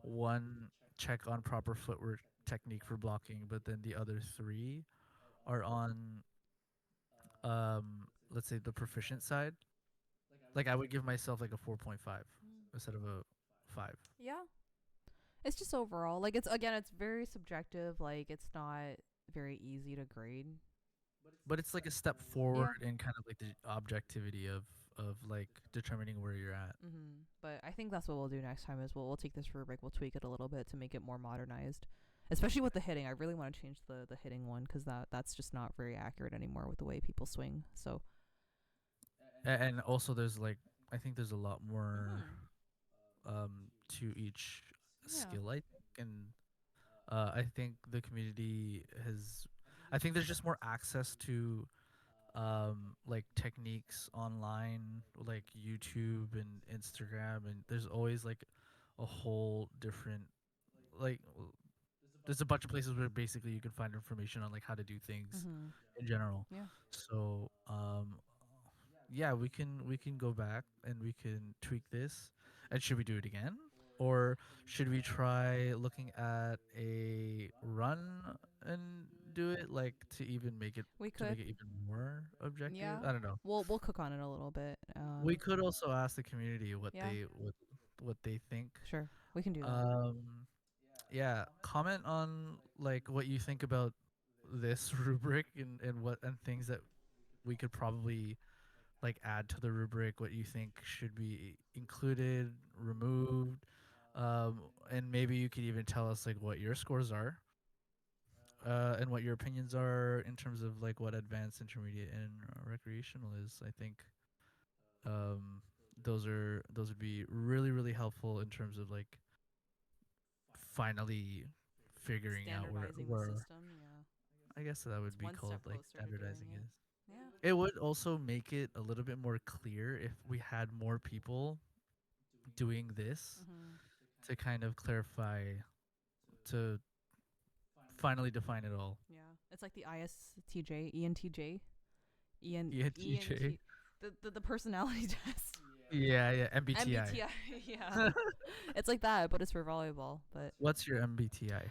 one check on proper footwork technique for blocking, but then the other three are on let's say the proficient side. Like I would give myself like a 4.5 Mm. instead of a 5. Yeah. It's just overall like it's very subjective. Like it's not very easy to grade. But it's like a step Yeah. forward in kind of like the objectivity of like determining where you're at. But I think that's what we'll do next time is we'll take this rubric, we'll tweak it a little bit to make it more modernized, especially with the hitting. I really want to change the hitting one because that's just not very accurate anymore with the way people swing. So And also there's like I think there's a lot more Mhm. to each Yeah. skill I think, and I think the community has I think there's just more access to like techniques online like YouTube and Instagram, and there's always like a whole different like there's a bunch of places where basically you can find information on like how to do things Mm-hmm. in general. Yeah. So yeah, we can go back and we can tweak this. And should we do it again? Or should we try looking at a run and do it like We to could. make it even more objective? Yeah. I don't know. We'll cook on it a little bit. We could also ask the community Yeah. what they think. Sure. We can do that. Um yeah, comment on like what you think about this rubric and things that we could probably like add to the rubric, what you think should be included, removed, and maybe you could even tell us like what your scores are, and what your opinions are in terms of like what advanced, intermediate, and recreational is. I think um, those would be really really helpful in terms of like finally figuring out Standardizing the where system. Yeah. I guess that would It's be one called step like closer to doing standardizing it. is. Yeah. It would also make it a little bit more clear if we had more people doing this Mm-hmm. to kind of clarify, to finally define it all. Yeah. It's like the ISTJ, ENTJ, ENTJ. the personality test. Yeah, yeah, MBTI. MBTI. Yeah. It's like that, but it's for volleyball. But What's your MBTI?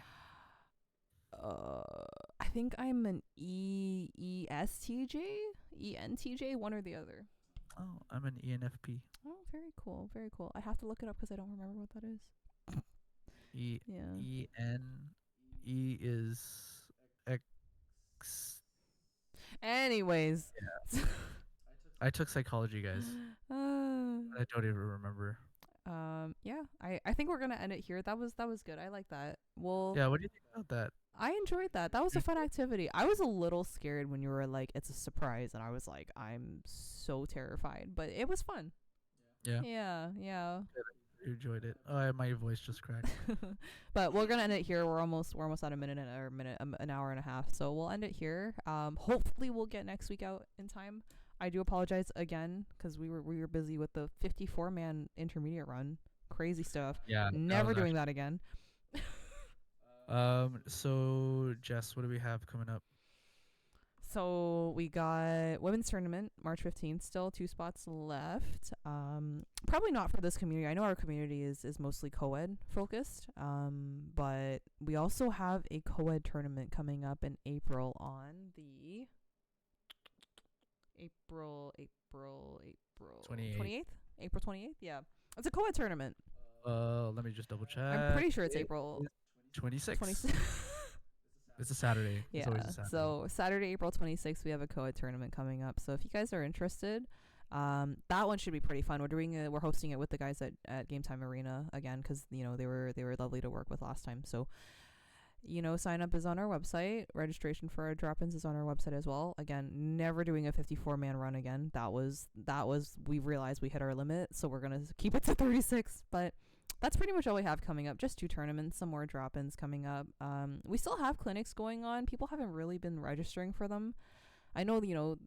I think I'm an ESTJ, ENTJ, one or the other. Oh, I'm an ENFP. Oh, very cool, very cool. I have to look it up because I don't remember what that is. E Yeah. E N E is X. Anyways. I took psychology, guys. I don't even remember. Yeah. I think we're gonna end it here. That was good. I like that. Well, Yeah, what do you think about that? I enjoyed that. That was a fun activity. I was a little scared when you were like, it's a surprise, and I was like, I'm so terrified, but it was fun. Yeah. Yeah. You enjoyed it. Oh, my voice just cracked. But we're gonna end it here. We're almost at a minute an hour and a half. So we'll end it here. Hopefully we'll get next week out in time. I do apologize again because we were busy with the 54-man intermediate run. Crazy stuff. Yeah. Never doing that again. So Jess, what do we have coming up? So we got women's tournament March 15th. Still 2 spots left. Probably not for this community. I know our community is mostly co-ed focused. But we also have a co-ed tournament coming up in April on the April 28th. April 28th. Yeah, it's a co-ed tournament. Let me just double check. I'm pretty sure it's April 26th. It's a Saturday. Yeah. It's always a Saturday. So Saturday, April 26th, we have a co-ed tournament coming up. So if you guys are interested, that one should be pretty fun. We're hosting it with the guys at Game Time Arena again because they were lovely to work with last time. So sign up is on our website. Registration for our drop-ins is on our website as well. Again, never doing a 54-man run again. That was we realized we hit our limit, so we're gonna keep it to 36. But that's pretty much all we have coming up. Just 2 tournaments, some more drop-ins coming up. We still have clinics going on. People haven't really been registering for them. I know,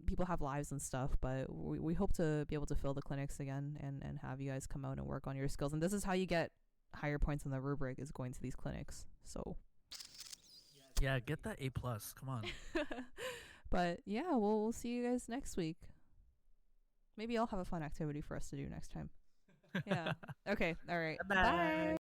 people have lives and stuff, but we hope to be able to fill the clinics again and have you guys come out and work on your skills. And this is how you get higher points in the rubric, is going to these clinics. So yeah, get that A+. Come on. But yeah, we'll see you guys next week. Maybe I'll have a fun activity for us to do next time. Yeah. Okay. All right. Bye. Bye.